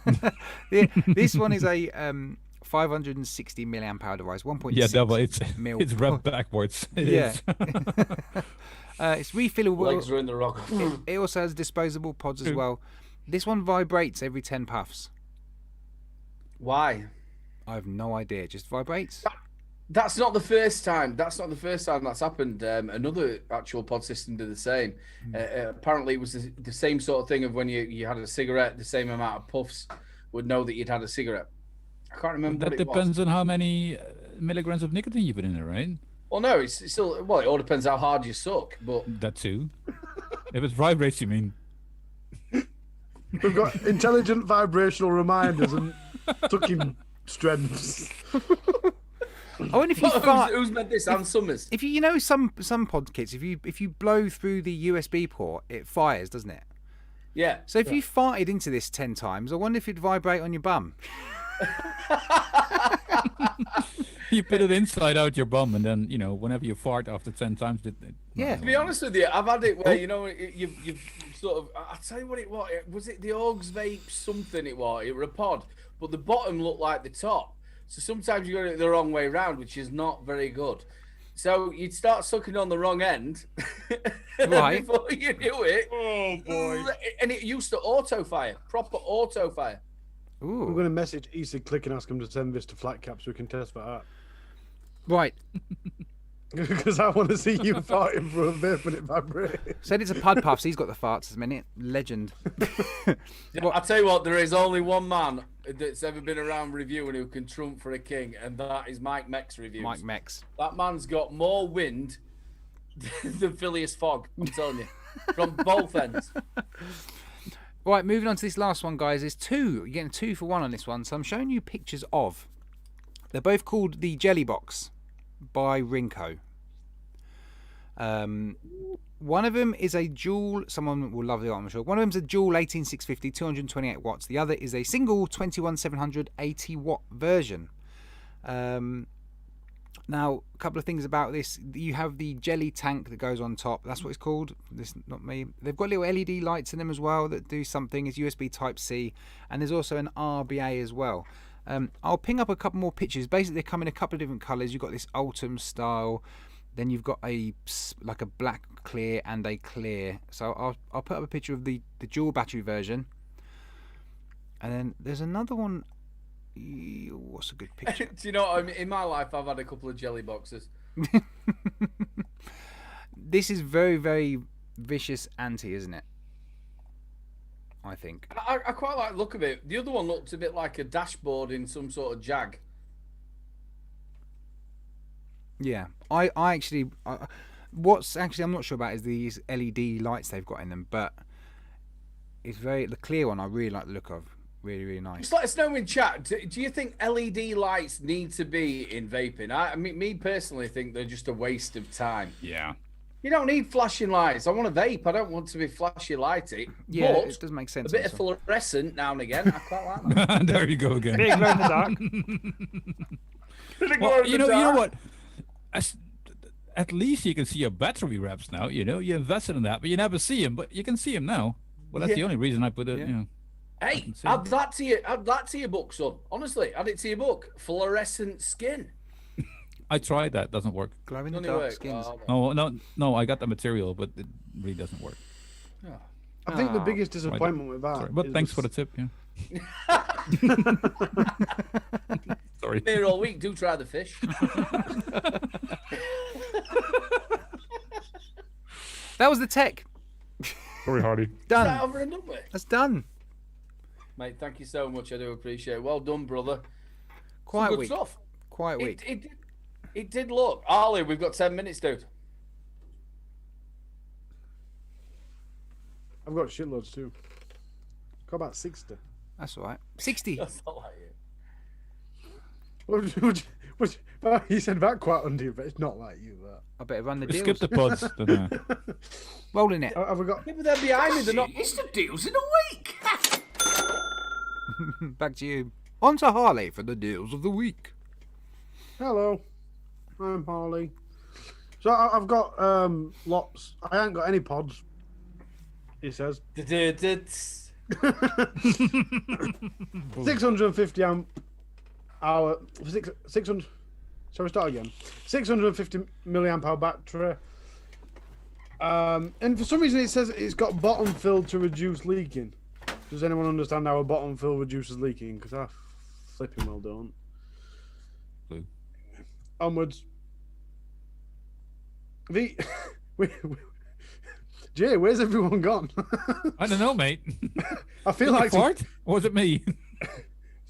This one is a 560 milliamp hour device, 1.6 Yeah, double. It's mil. it's read backwards. It Yeah. is. It's refillable. Legs are in the rock. It also has disposable pods as well. This one vibrates every 10 puffs. Why? I have no idea. It just vibrates. That's not the first time. That's happened. Another actual pod system did the same. Apparently, it was the same sort of thing of when you had a cigarette, the same amount of puffs would know that you'd had a cigarette. I can't remember That what it depends was. on how many milligrams of nicotine you put in there, right? Well, no, it's still. Well, it all depends how hard you suck. But That too. If it vibrates, you mean? We've got intelligent vibrational reminders and sucking strengths. I wonder if you fart. who's meant this? Ann Summers. If you know some pod kits, if you blow through the USB port, it fires, doesn't it? Yeah. So if you farted into this 10 times, I wonder if it'd vibrate on your bum. You put it inside out your bum, and then whenever you fart after 10 times, Yeah. To be honest with you, I've had it where you've sort of. I'll tell you what it was. Was it the Aegis Vape something? It was a pod, but the bottom looked like the top. So sometimes you got it the wrong way round, which is not very good. So you'd start sucking on the wrong end, Right. before you knew it. Oh boy! And it used to auto fire, proper auto fire. I'm Ooh. going to message Issa Click and ask him to send this to Flat Cap so we can test for that. Right. Because I want to see you farting for a vape and it vibrates. Said it's a Pud Puffs. He's got the farts this minute. Legend. I'll tell you what, there is only one man that's ever been around reviewing who can trump for a king, and that is Mike Mex reviews. Mike Mex. That man's got more wind than Phileas Fogg, I'm telling you, from both ends. Right, moving on to this last one, guys. There's two. You're getting 2 for 1 on this one. So I'm showing you pictures of. They're both called the Jelly Box by Rinko. One of them is a dual. Someone will love the art, I'm sure. One of them's a dual 18650, 228 watts. The other is a single 21700, 80 watt version. Now, a couple of things about this. You have the jelly tank that goes on top. That's what it's called. This not me. They've got little LED lights in them as well that do something. It's USB Type-C, and there's also an RBA as well. I'll ping up a couple more pictures. Basically, they come in a couple of different colours. You've got this Ultim style. Then you've got like a black clear and a clear. So I'll put up a picture of the dual battery version. And then there's another one. What's a good picture? Do you know what I mean? In my life, I've had a couple of jelly boxes. This is very, very vicious anti, isn't it? I think. I quite like the look of it. The other one looked a bit like a dashboard in some sort of Jag. Yeah, I actually, what's actually I'm not sure about is these LED lights they've got in them, but it's the clear one I really like the look of. Really, really nice. Just let us know in chat. Do you think LED lights need to be in vaping? I mean, me personally think they're just a waste of time. Yeah. You don't need flashing lights. I want to vape. I don't want to be flashy lighty. Yeah, but it does make sense. a bit of fluorescent now and again. I quite like that. There you go again. Big glow in the dark. Well, you know what? At least you can see your battery wraps now. You know, you invested in that, but you never see them. But you can see them now. Well, that's the only reason I put it. Yeah. You know. Hey, add that to your book, son. Honestly, add it to your book. Fluorescent skin. I tried that. Doesn't work. Glow in the Doesn't dark work. skins. Oh, No. I got the material, but it really doesn't work. I think the Ah, biggest disappointment with that. Sorry. But is thanks for the tip. Yeah. Sorry. Here all week. Do try the fish. That was the tech. Sorry, Hardy. Is that Done. over and done with? That's done. Mate, thank you so much. I do appreciate it. Well done, brother. Quite Good weak. stuff. Quite weak. It did look. Ollie, we've got 10 minutes, dude. I've got shitloads too. Got about 60. That's all right. 60. That's not like you. He said that quite under, but it's not like you. That. I better run the We deals. skip the pods. Don't I? Rolling it. Have we got? People they're behind me. They're not. It's the deals of the week. Back to you. On to Harley for the deals of the week. Hello, I'm Harley. So I've got lots. I ain't got any pods. He says 650 amp hour. 600. Shall we start again? 650 milliamp hour battery. And for some reason it says it's got bottom fill to reduce leaking. Does anyone understand how a bottom fill reduces leaking? Because I flipping well don't. Blue. Onwards. Jay, where's everyone gone? I don't know, mate. I feel like Fart? Or was it me?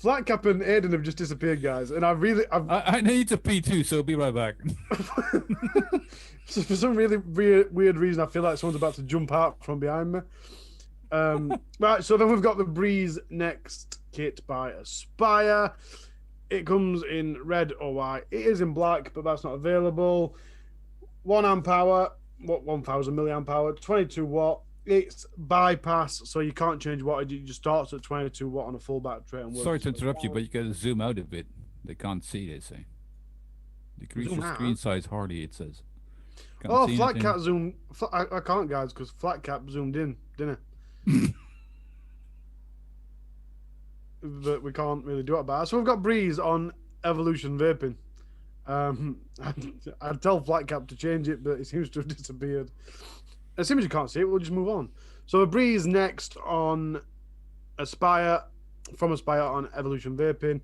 Flatcap and Aiden have just disappeared, guys, and I need to pee too, so be right back. So for some really weird reason, I feel like someone's about to jump out from behind me. Right, so then we've got the Breeze Next kit by Aspire. It comes in red or white. It is in black, but that's not available. 1 amp hour, 1000 milliamp hour, 22 watt. It's bypass, so you can't change wattage. It just starts at 22 watt on a full battery. And Sorry to interrupt you, but you gotta zoom out a bit. They can't see, they say. Decrease Zoom your out? screen size hardly, it says. Can't Oh, see Flat anything. Cat zoom. I can't, guys, because Flat Cat zoomed in, didn't it? But we can't really do it about it. So we've got Breeze on Evolution Vaping. I'd tell Flat Cap to change it, but it seems to have disappeared. As soon as you can't see it, we'll just move on. So a Breeze Next on Aspire, from Aspire on Evolution Vaping.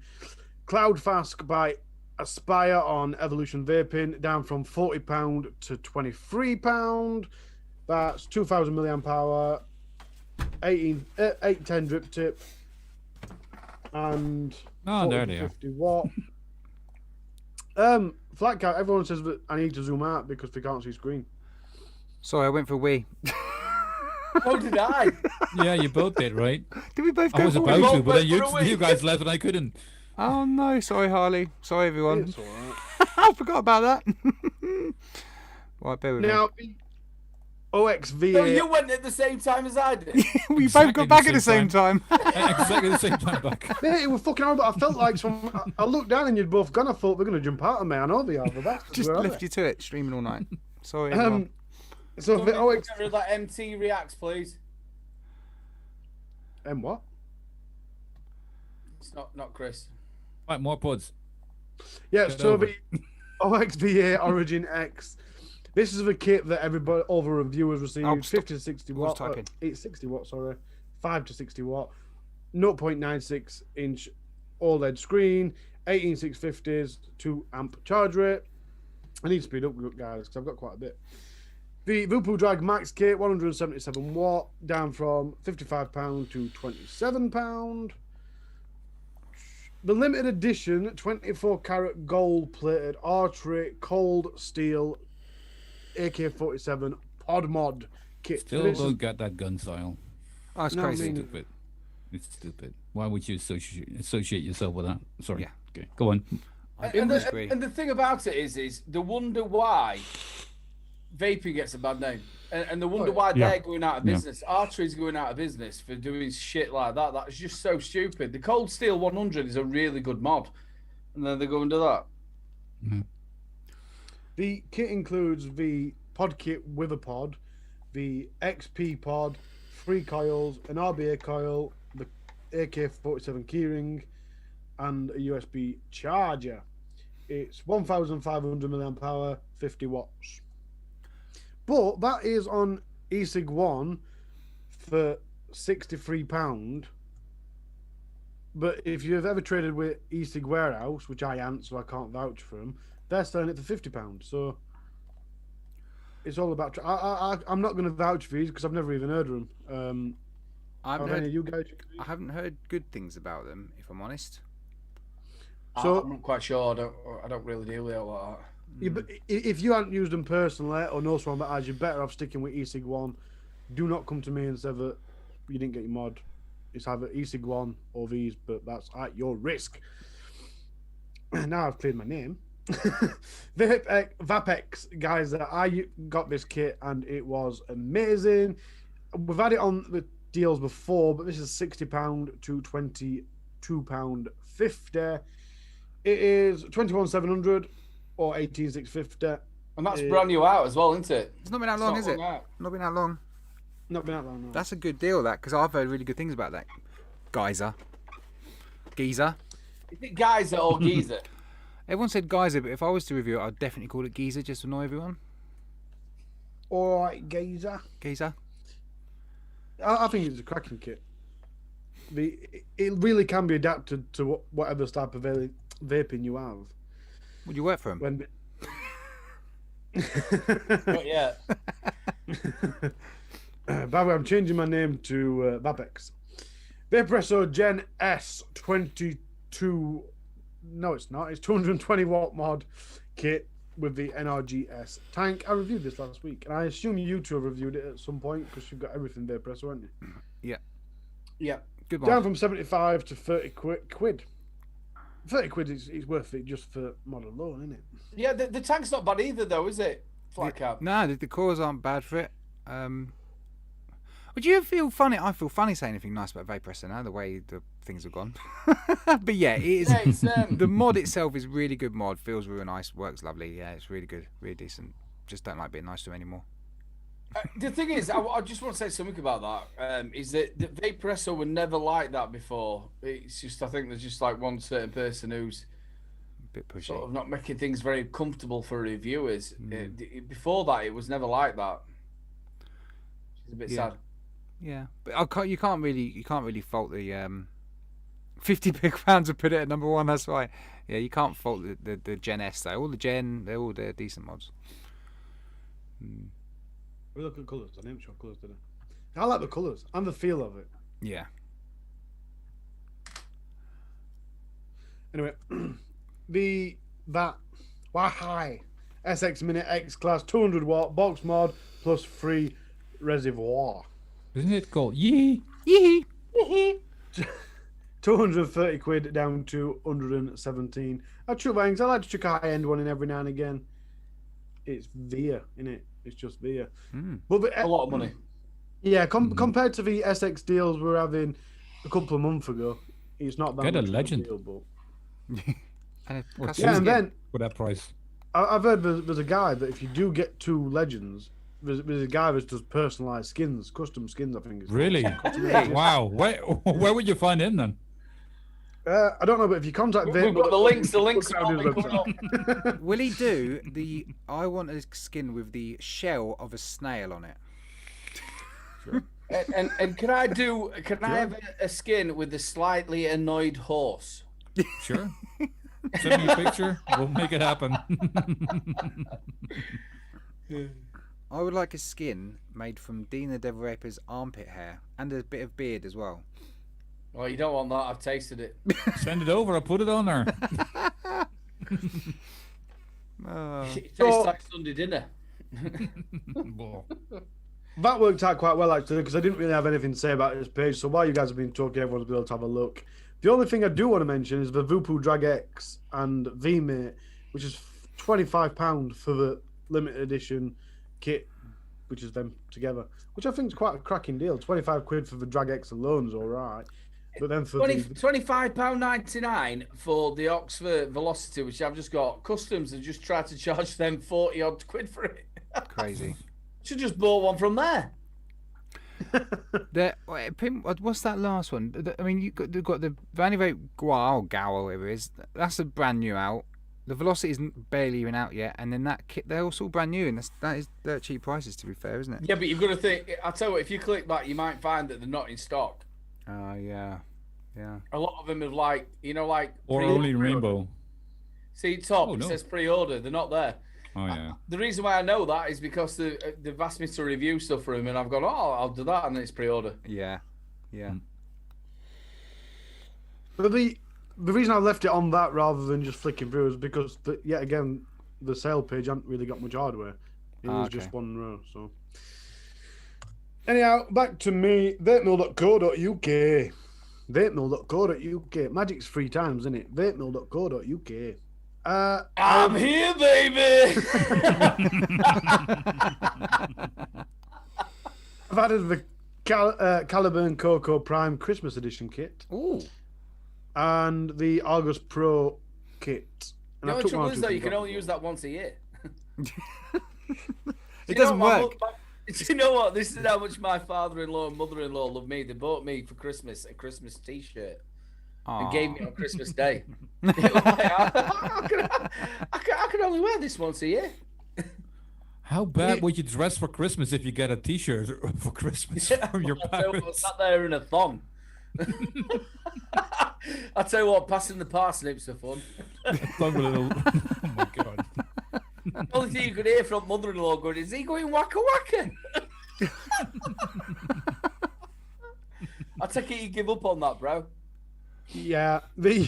Cloud Fast by Aspire on Evolution Vaping, down from £40 to £23. That's 2000 milliamp hour, 810 drip tip, and Oh, there they are. 50 watt. Flat Cat, everyone says that I need to zoom out because they can't see screen. Sorry, I went for a wee. Oh, did I? Yeah, you both did, right? Did we both go I was for a about wee? both to, but then went for a wee. you guys left and I couldn't. Oh no, sorry Harley. Sorry everyone. It's all right. I forgot about that. Right, bear with me. Now, the OXV. So you went at the same time as I did. We Exactly both got back at the same time. Exactly the same time back. Mate, it was fucking horrible. I felt like I looked down and you'd both gone. I thought they're going to jump out of me. I know they are, but that's Just left you to it, streaming all night. Sorry. you. everyone. So the OX. Somebody that MT reacts, please. And what? It's not Chris. Right, more pods. Yeah, Get so over the OXVA Origin X This is the kit that everybody, all the reviewers received. Oh, stop. 50 to 60 I was watt. typing. 860 watt, sorry. 5 to 60 watt. 0.96 inch OLED screen. 18650s, 2 amp charge rate. I need to speed up, guys, because I've got quite a bit. The Vupu Drag Max kit, 177 watt, down from £55 to £27. The limited edition 24 karat gold plated archery cold steel AK-47 pod mod kit. Still This is- don't get that gun style. Oh, it's No, I crazy. mean- Stupid. It's stupid. Why would you associate yourself with that? Sorry. Yeah. Okay. Go on. I And disagree. the thing about it is the wonder why vaping gets a bad name. And the wonder why Yeah. they're going out of Yeah. business. Archery's going out of business for doing shit like that. That's just so stupid. The Cold Steel 100 is a really good mod. And then they go and do that. The kit includes the pod kit with a pod, the XP pod, 3 coils, an RBA coil, the AK-47 keyring, and a USB charger. It's 1,500 milliamp hour, 50 watts. But that is on eSig One for £63. But if you've ever traded with eSig Warehouse, which I ain't, so I can't vouch for them, they're selling it for £50. So it's all about. I'm not going to vouch for these because I've never even heard of them. I haven't Have any heard, of you guys? I haven't heard good things about them, if I'm honest. So- I'm not quite sure. I don't really deal with it like that. Yeah, but if you haven't used them personally or know someone that has, you're better off sticking with eSig One. Do not come to me and say that you didn't get your mod. It's either eSig One or these, but that's at your risk. Now I've cleared my name. Vapex, guys, I got this kit and it was amazing. We've had it on the deals before, but this is £60 to £22.50. It is 21,700 or 18,650. And that's brand new out as well, isn't it? It's not been that It's long, not is it? long out. Not been that long. Not been out long. No. That's a good deal, that, because I've heard really good things about that. Geezer. Is it Geyser or Geezer? Everyone said Geyser, but if I was to review it, I'd definitely call it Geezer just to annoy everyone. All right, Gazer. Geezer. I think it's a cracking kit. It really can be adapted to whatever type of vaping you have. Would you work for him? When Not yet. by the way, I'm changing my name to Vapex. Vaporesso Gen S 22. No, it's not. It's 220 watt mod kit with the NRGS tank. I reviewed this last week, and I assume you two have reviewed it at some point because you've got everything Vaporesso, haven't you? Yeah. Yeah. Good Down one. from 75 to 30 quid. 30 quid is worth it just for mod alone, isn't it? Yeah, the tank's not bad either, though, is it? Flat cap. No, the cores aren't bad for it. Would you feel funny? I feel funny saying anything nice about Vaporesso now, the way the things have gone. But yeah, it is. Yeah, it's, The mod itself is really good mod. Feels really nice. Works lovely. Yeah, it's really good. Really decent. Just don't like being nice to him anymore. the thing is, I just want to say something about that. Is that the Vaporesso were never like that before. It's just, I think there's just like one certain person who's A bit pushy. sort of not making things very comfortable for reviewers. Before that, it was never like that. It's a bit Yeah. sad. Yeah, but you can't really fault the 50 big fans have put it at number one. That's why. Yeah, you can't fault the Gen S though. All the Gen, they're decent mods. We look at colours. I didn't show colours today. I like the colours and the feel of it. Yeah. Anyway, that Wahai SX Minute X Class 200 watt box mod plus free reservoir. Isn't it called Yee? Yee. 230 quid down to 117. I like to chuck a high end one in every now and again. It's Via, innit? It's just Via. But A lot of money. Yeah, compared to the SX deals we were having a couple of months ago, it's not that Get a much of legend. deal, but... And What's Yeah, and Skin then for that price? I've heard there's a guy that if you do get 2 legends, there's a guy that does personalised skins, custom skins, I think. It's Really? called. Wow. Where would you find him then? I don't know, but if you contact Vape, We've got the links. The links look are on his coming up. Will he do the? I want a skin with the shell of a snail on it. And can I do? Can I have a skin with a slightly annoyed horse? Sure. Send me a picture. We'll make it happen. I would like a skin made from Dina Devaraper's armpit hair and a bit of beard as well. Oh, you don't want that. I've tasted it. Send it over. I'll put it on there. It tastes like Sunday dinner. Well, That worked out quite well, actually, because I didn't really have anything to say about this page. So while you guys have been talking, everyone's been able to have a look. The only thing I do want to mention is the Vupu Drag X and VMate, which is £25 for the limited edition kit, which is them together, which I think is quite a cracking deal. 25 quid for the Drag X alone is all right. But then for £25.99 for the Oxford Velocity, which I've just got. Customs have just tried to charge them 40 odd quid for it. Crazy. Should just bought one from there. What's that last one? I mean, you've got the Vanny Vape Gow, or whatever it is. That's a brand new out. The Velocity isn't barely even out yet, and then that kit, they're also brand new, and that is dirt cheap prices, to be fair, isn't it? Yeah, but you've got to think. I'll tell you what, if you click that, you might find that they're not in stock. Oh, yeah. A lot of them are like, or only rainbow. See, top, Oh, no. It says pre-order. They're not there. Oh yeah. The reason why I know that is because they've asked me to review stuff for them, and I've gone, I'll do that, and then it's pre-order. Yeah. But the reason I left it on that rather than just flicking through is because, yet again, the sale page hasn't really got much hardware. It was just one row, so. Anyhow, back to me. Vapemill.co.uk. Vapemill.co.uk. Magic's 3 times, isn't it? Vapemill.co.uk. I'm here, baby. I've added the Caliburn Cocoa Prime Christmas Edition kit. Ooh. And the Aegis Pro kit. And The I only took trouble one or is, two though, you from can only Vapemill. use that once a year. It doesn't work. Do you know what? This is how much my father-in-law and mother-in-law love me. They bought me for Christmas a Christmas T-shirt and gave me on Christmas Day. It was like, I can only wear this once a year. How bad would you dress for Christmas if you get a T-shirt for Christmas from your I was parents? sat there in a thong. I tell you what, passing the parsnips are fun. Oh my god. The only thing you could hear from mother-in-law going, is he going wacka wacka? I take it you give up on that, bro. Yeah, there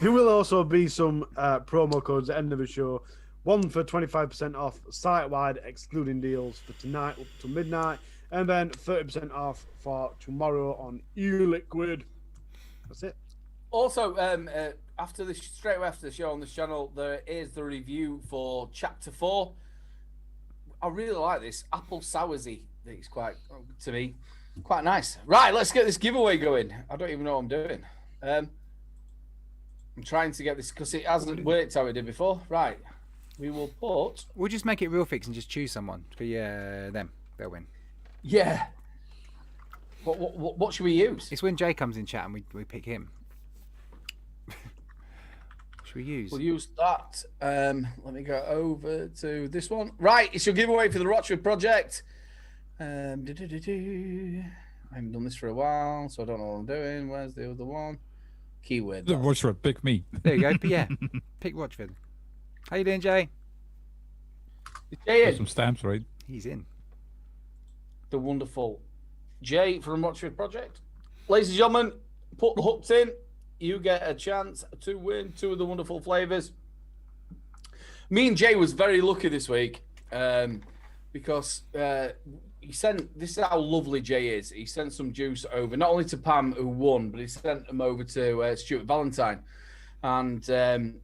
will also be some promo codes at the end of the show. One for 25% off site-wide, excluding deals for tonight up to midnight, and then 30% off for tomorrow on e-liquid. That's it. Also, straight away after the show on this channel, there is the review for Chapter 4. I really like this apple soursy. It's quite, to me, quite nice. Right, let's get this giveaway going. I don't even know what I'm doing. I'm trying to get this because it hasn't worked how it did before. Right, we will put. We'll just make it real fix and just choose someone for them. They'll win. Yeah. What should we use? It's when Jay comes in chat and we pick him. Should we use? We'll use that. Let me go over to this one. Right, it's your giveaway for the Rochford project. I haven't done this for a while, so I don't know what I'm doing. Where's the other one? Keyword. The Rochford, pick me. There you go. Yeah, pick Rochford. How you doing, Jay? Jay Got in. some stamps, right? He's in. The wonderful Jay from Rochford Project. Ladies and gentlemen, put hooks in. You get a chance to win 2 of the wonderful flavours. Me and Jay was very lucky this week because he sent. This is how lovely Jay is. He sent some juice over, not only to Pam who won, but he sent them over to Stuart Valentine, and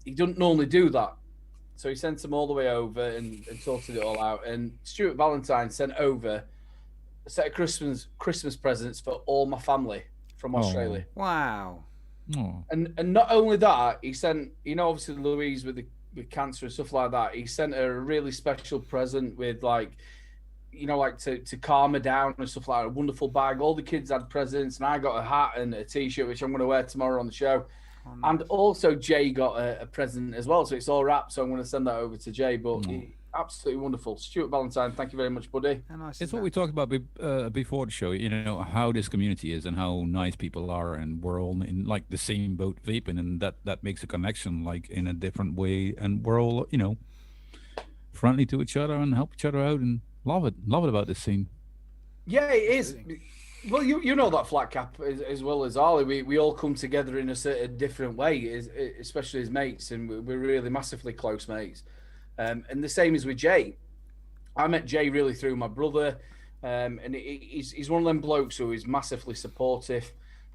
he doesn't normally do that. So he sent them all the way over and sorted it all out. And Stuart Valentine sent over a set of Christmas presents for all my family from Australia. Wow. Oh. And not only that, he sent, obviously Louise with cancer and stuff like that. He sent her a really special present with to calm her down and stuff like that. A wonderful bag. All the kids had presents, and I got a hat and a t-shirt, which I'm going to wear tomorrow on the show. And also, Jay got a present as well, so it's all wrapped. So I'm going to send that over to Jay. But absolutely wonderful, Stuart Valentine. Thank you very much, buddy. It's what we talked about before the show. You know how this community is and how nice people are, and we're all in like the same boat vaping, and that makes a connection like in a different way, and we're all friendly to each other and help each other out, and love it about this scene. Yeah, it is. Well, you know that Flat Cap as well as Ollie. We all come together in a certain different way, especially as mates, and we're really massively close mates. And the same is with Jay. I met Jay really through my brother, and he's one of them blokes who is massively supportive.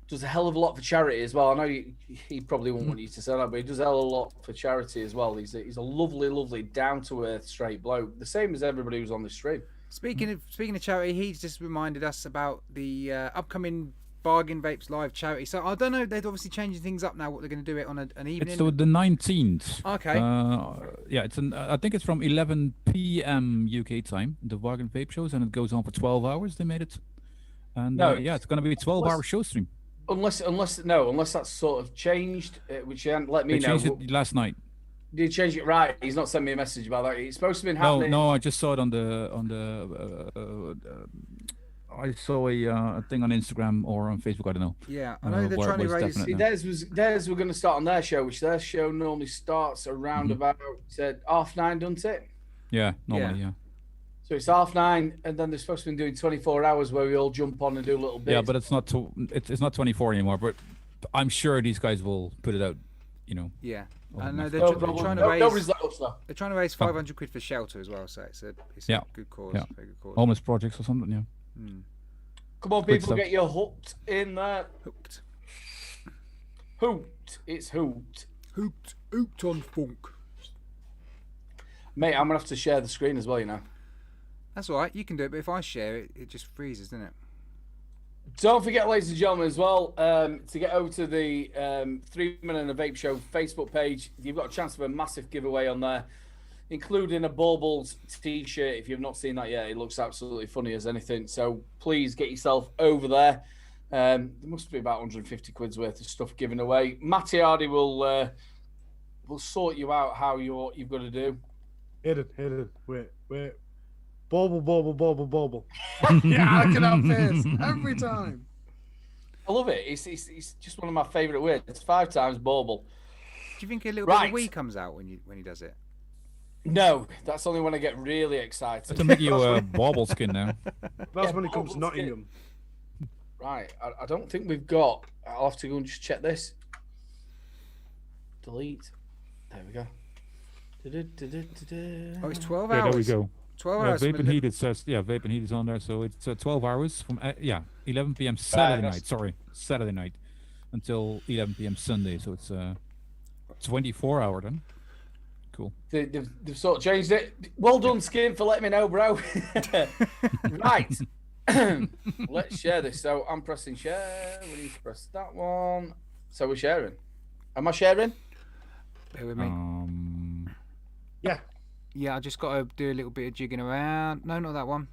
Does a hell of a lot for charity as well. I know he probably won't want you to say that, but he does a hell of a lot for charity as well. He's a lovely, down to earth, straight bloke. The same as everybody who's on the stream. Speaking of charity, he's just reminded us about the upcoming Bargain Vapes Live charity. So I don't know, they're obviously changing things up now. What they're going to do it on an evening? It's the 19th. Okay. Yeah, I think it's from 11 p.m. UK time. The Bargain Vape shows, and it goes on for 12 hours. They made it, and it's going to be a 12-hour show stream. Unless that's sort of changed, which you hadn't let me know. They changed it last night. Did he change it right? He's not sent me a message about that. It's supposed to be happening. No, I just saw it on the I saw a thing on Instagram or on Facebook. I don't know. Yeah, I know they're trying to raise. See, theirs were going to start on their show, which their show normally starts around about 9:30, doesn't it? Yeah, normally, yeah. So it's 9:30, and then they're supposed to be doing 24 hours where we all jump on and do a little bit. Yeah, but it's not it's not 24 anymore. But I'm sure these guys will put it out. Yeah. I know they're trying to raise 500 quid for shelter as well, so it's a good cause. Yeah. Very good cause. Homeless projects or something, yeah. Come on, people, get your hooked in there. Hooked. It's hooked. Hooked on funk. Mate, I'm going to have to share the screen as well, That's all right, you can do it, but if I share it, it just freezes, doesn't it? Don't forget, ladies and gentlemen, as well, to get over to the 3 Men and a Vape Show Facebook page. You've got a chance of a massive giveaway on there, including a Baubles t-shirt. If you've not seen that yet, it looks absolutely funny as anything. So please get yourself over there. There must be about 150 quid's worth of stuff given away. Matty Hardy will sort you out how you've got to do. Hidden. Wait. Bauble. Yeah, I can have this every time. I love it. It's just one of my favourite words. It's 5 times Bauble. Do you think a little bit of wee comes out when he does it? No, that's only when I get really excited. To make you a bauble skin now. That's when it comes to Nottingham. Right, I don't think we've got. I'll have to go and just check this. Delete. There we go. Oh, it's 12 hours. Yeah, there we go. 12 hours. Vape and Heat, it says, Vape and Heat is on there, so it's 12 hours from 11 p.m. Saturday night. Saturday night until 11 p.m. Sunday, so it's 24 hour then. Cool. They've sort of changed it. Well done, Skin, for letting me know, bro. Right. Let's share this. So I'm pressing share. We need to press that one. So we're sharing. Am I sharing? Bear with me. Yeah. Yeah, I just got to do a little bit of jigging around. No, not that one.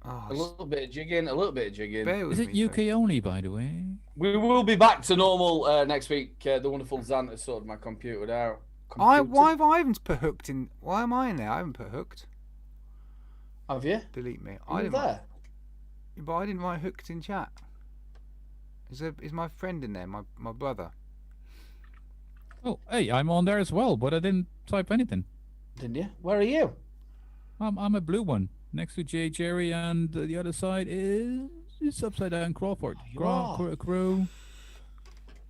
Oh, a little bit of jigging. Is it UK only, by the way? We will be back to normal next week. The wonderful Zant has sorted my computer out. Why have I haven't put hooked in? Why am I in there? I haven't put hooked. Have you? Delete me. I didn't. There. But I didn't write hooked in chat. Is my friend in there? My brother. Oh, hey, I'm on there as well, but I didn't type anything. Didn't you? Where are you? I'm a blue one next to Jay Jerry, and the other side is upside down Crawford. Crow.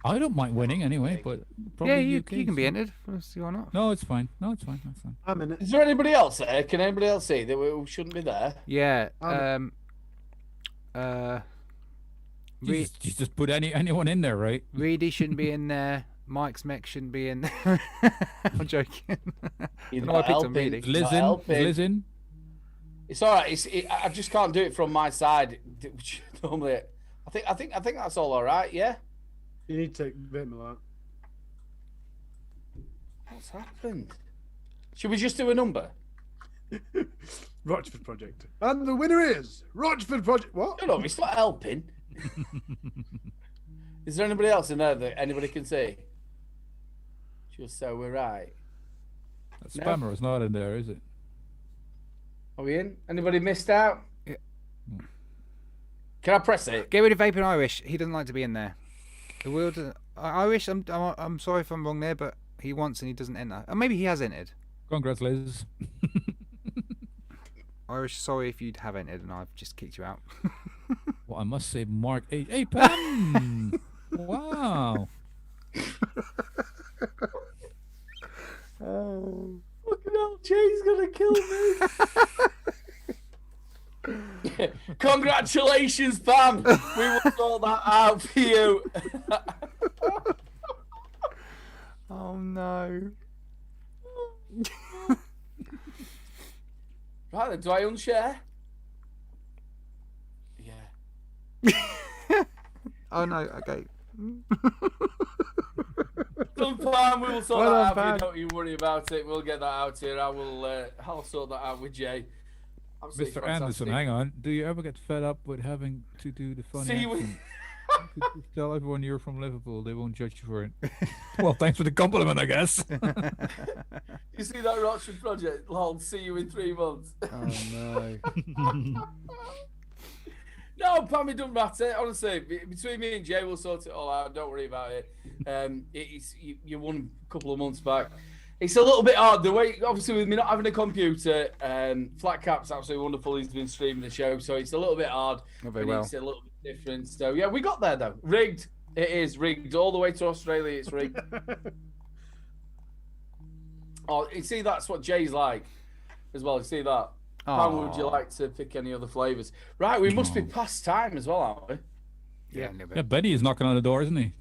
I don't mind winning anyway, but probably you UK, can be entered. Let's see why not. No, it's fine. That's fine. I'm in it. Is there anybody else there? Can anybody else see that we shouldn't be there? Yeah. Just put anyone in there, right? Reedy shouldn't be in there. Mike's mech shouldn't be in there. I'm joking. You're not helping. Liz in. It's all right. I just can't do it from my side. Normally, I think that's all right. Yeah. You need to take vapemill out. What's happened? Should we just do a number? Rochford Project. And the winner is Rochford Project. What? No, it's not helping. Is there anybody else in there that anybody can see? Just so we're right. That No. spammer is not in there, is it? Are we in? Anybody missed out? Yeah. Can I press it? Get rid of Vape and Irish. He doesn't like to be in there. The Will Irish. I'm sorry if I'm wrong there, but he wants and he doesn't enter. Or maybe he has entered. Congratulations. Irish, sorry if you have entered and I've just kicked you out. Well, I must say, Mark. Hey, Pam. Wow. Fucking hell, Jay's gonna kill me. Congratulations, Pam. We will sort that out for you. Oh no. Right then, do I unshare? Yeah. Oh no. Okay. Done, Pam. We will sort Well that done, out for you. Pam. Don't you worry about it. We'll get that out here. I'll sort that out with Jay. Absolutely Mr. Anderson, fantastic. hang on. Do you ever get fed up with having to do the funny See, we- accent? Just tell everyone you're from Liverpool. They won't judge you for it. Well, thanks for the compliment, I guess. You see that Rochford project? Lol, see you in 3 months. Oh no. No, Pam, it doesn't matter. Honestly, between me and Jay, we'll sort it all out. Don't worry about it. You won a couple of months back. It's a little bit hard. The way, obviously, with me not having a computer, Flat Cap's absolutely wonderful. He's been streaming the show, so it's a little bit hard. Not very and well. It's a little bit different. So, yeah, we got there, though. Rigged. It is rigged. All the way to Australia, it's rigged. Oh, you see, that's what Jay's like as well. You see that? How would you Aw. like to pick any other flavours? Right, we must be past time as well, aren't we? Yeah, a little bit. Yeah, Benny is knocking on the door, isn't he?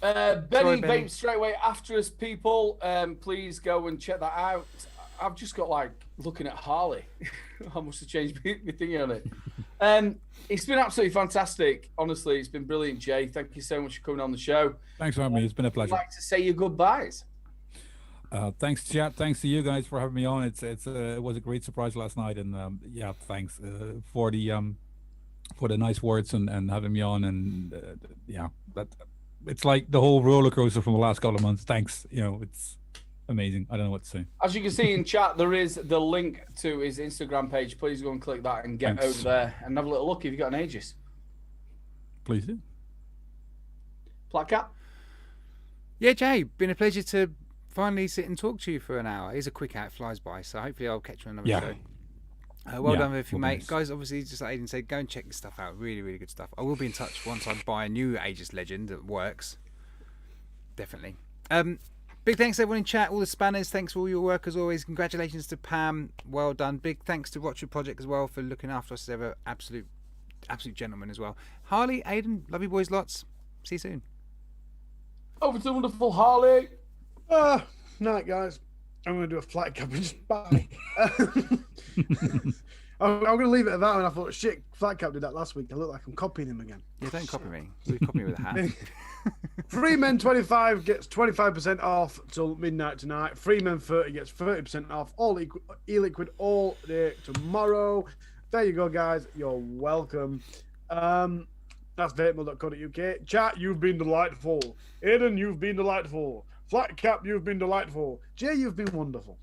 Benny Benny. Vape straight away after us, people. Please go and check that out. I've just got like looking at Harley. I must have changed my thingy on it. It's been absolutely fantastic. Honestly, it's been brilliant, Jay. Thank you so much for coming on the show. Thanks for having me. It's been a I'd pleasure. like to say your goodbyes. Thanks, chat. Thanks to you guys for having me on. It was a great surprise last night, and yeah, thanks for the nice words and having me on, and yeah, it's like the whole roller coaster from the last couple of months. Thanks, it's amazing. I don't know what to say. As you can see in chat, there is the link to his Instagram page. Please go and click that and get Thanks. over there and have a little look if you've got an Aegis. Please do. Black Cap? Yeah, Jay, been a pleasure to finally sit and talk to you for an hour. It's a quick out, it flies by, so hopefully I'll catch you on another Yeah. show. Well Yeah, done with you, will be mate. nice. Guys, obviously, just like Aiden said, go and check this stuff out. Really, really good stuff. I will be in touch once I buy a new Aegis Legend that works. Definitely. Big thanks to everyone in chat, all the spanners. Thanks for all your work as always. Congratulations to Pam. Well done. Big thanks to Rochford Project as well for looking after us as ever. Absolute gentleman as well. Harley, Aiden, love you boys lots. See you soon. Over to the wonderful Harley. Night, guys. I'm going to do a flat cap and just bye. I'm going to leave it at that, and I thought, shit, flat cap did that last week. I look like I'm copying him again. Yeah, don't copy me. You copy me with a hat. Free Men 25 gets 25% off till midnight tonight. Free Men 30 gets 30% off. All e-liquid all day tomorrow. There you go, guys. You're welcome. That's vapemill.co.uk. Chat, you've been delightful. Aiden, you've been delightful. Flat Cap, you've been delightful. Jay, you've been wonderful.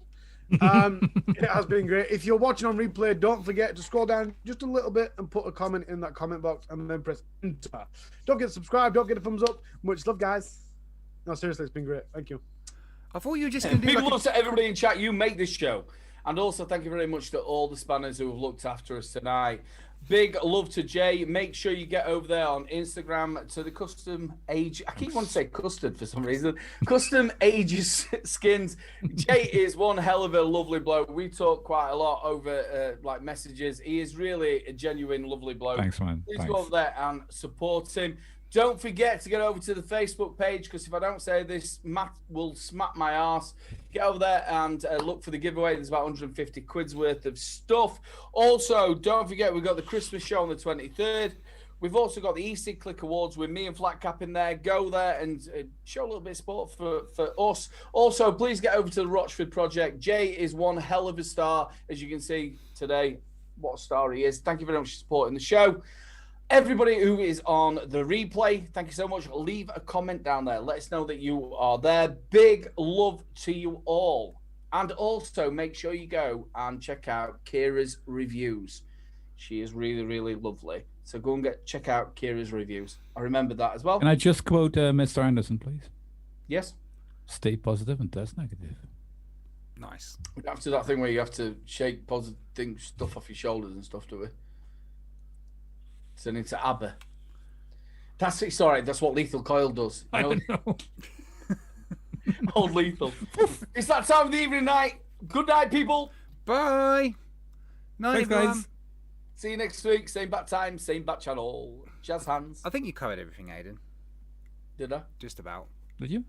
It has been great. If you're watching on replay, don't forget to scroll down just a little bit and put a comment in that comment box and then press enter. Don't get subscribed, don't get a thumbs up. Much love, guys. No, seriously, it's been great. Thank you. I thought you were just going to do Big like love to everybody in chat. You make this show. And also thank you very much to all the spanners who have looked after us tonight. Big love to Jay. Make sure you get over there on Instagram to the custom age. I keep wanting to say custard for some reason. Custom Aegis skins. Jay is one hell of a lovely bloke. We talk quite a lot over like messages. He is really a genuine lovely bloke. Thanks, man. Please Thanks. go over there and support him. Don't forget to get over to the Facebook page, because if I don't say this, Matt will smack my ass. Get over there and look for the giveaway. There's about 150 quid's worth of stuff. Also, don't forget, we've got the Christmas show on the 23rd. We've also got the Easter Click Awards with me and Flat Cap in there. Go there and show a little bit of support for us. Also, please get over to the Rochford Project. Jay is one hell of a star, as you can see today. What a star he is. Thank you very much for supporting the show. Everybody who is on the replay, thank you so much. Leave a comment down there. Let us know that you are there. Big love to you all. And also make sure you go and check out Kira's reviews. She is really, really lovely. So go and check out Kira's reviews. I remember that as well. Can I just quote Mr. Anderson, please? Yes. Stay positive and test negative. Nice. After that thing where you have to shake positive stuff off your shoulders and stuff, do we? Send it to ABBA. It's all right. That's what Lethal Coil does. You know? I don't know. Old Lethal. It's that time of the evening, night. Good night, people. Bye. Night, Thanks, everyone. guys. See you next week. Same bat time, same bat channel. Jazz hands. I think you covered everything, Aiden. Did I? Just about. Did you?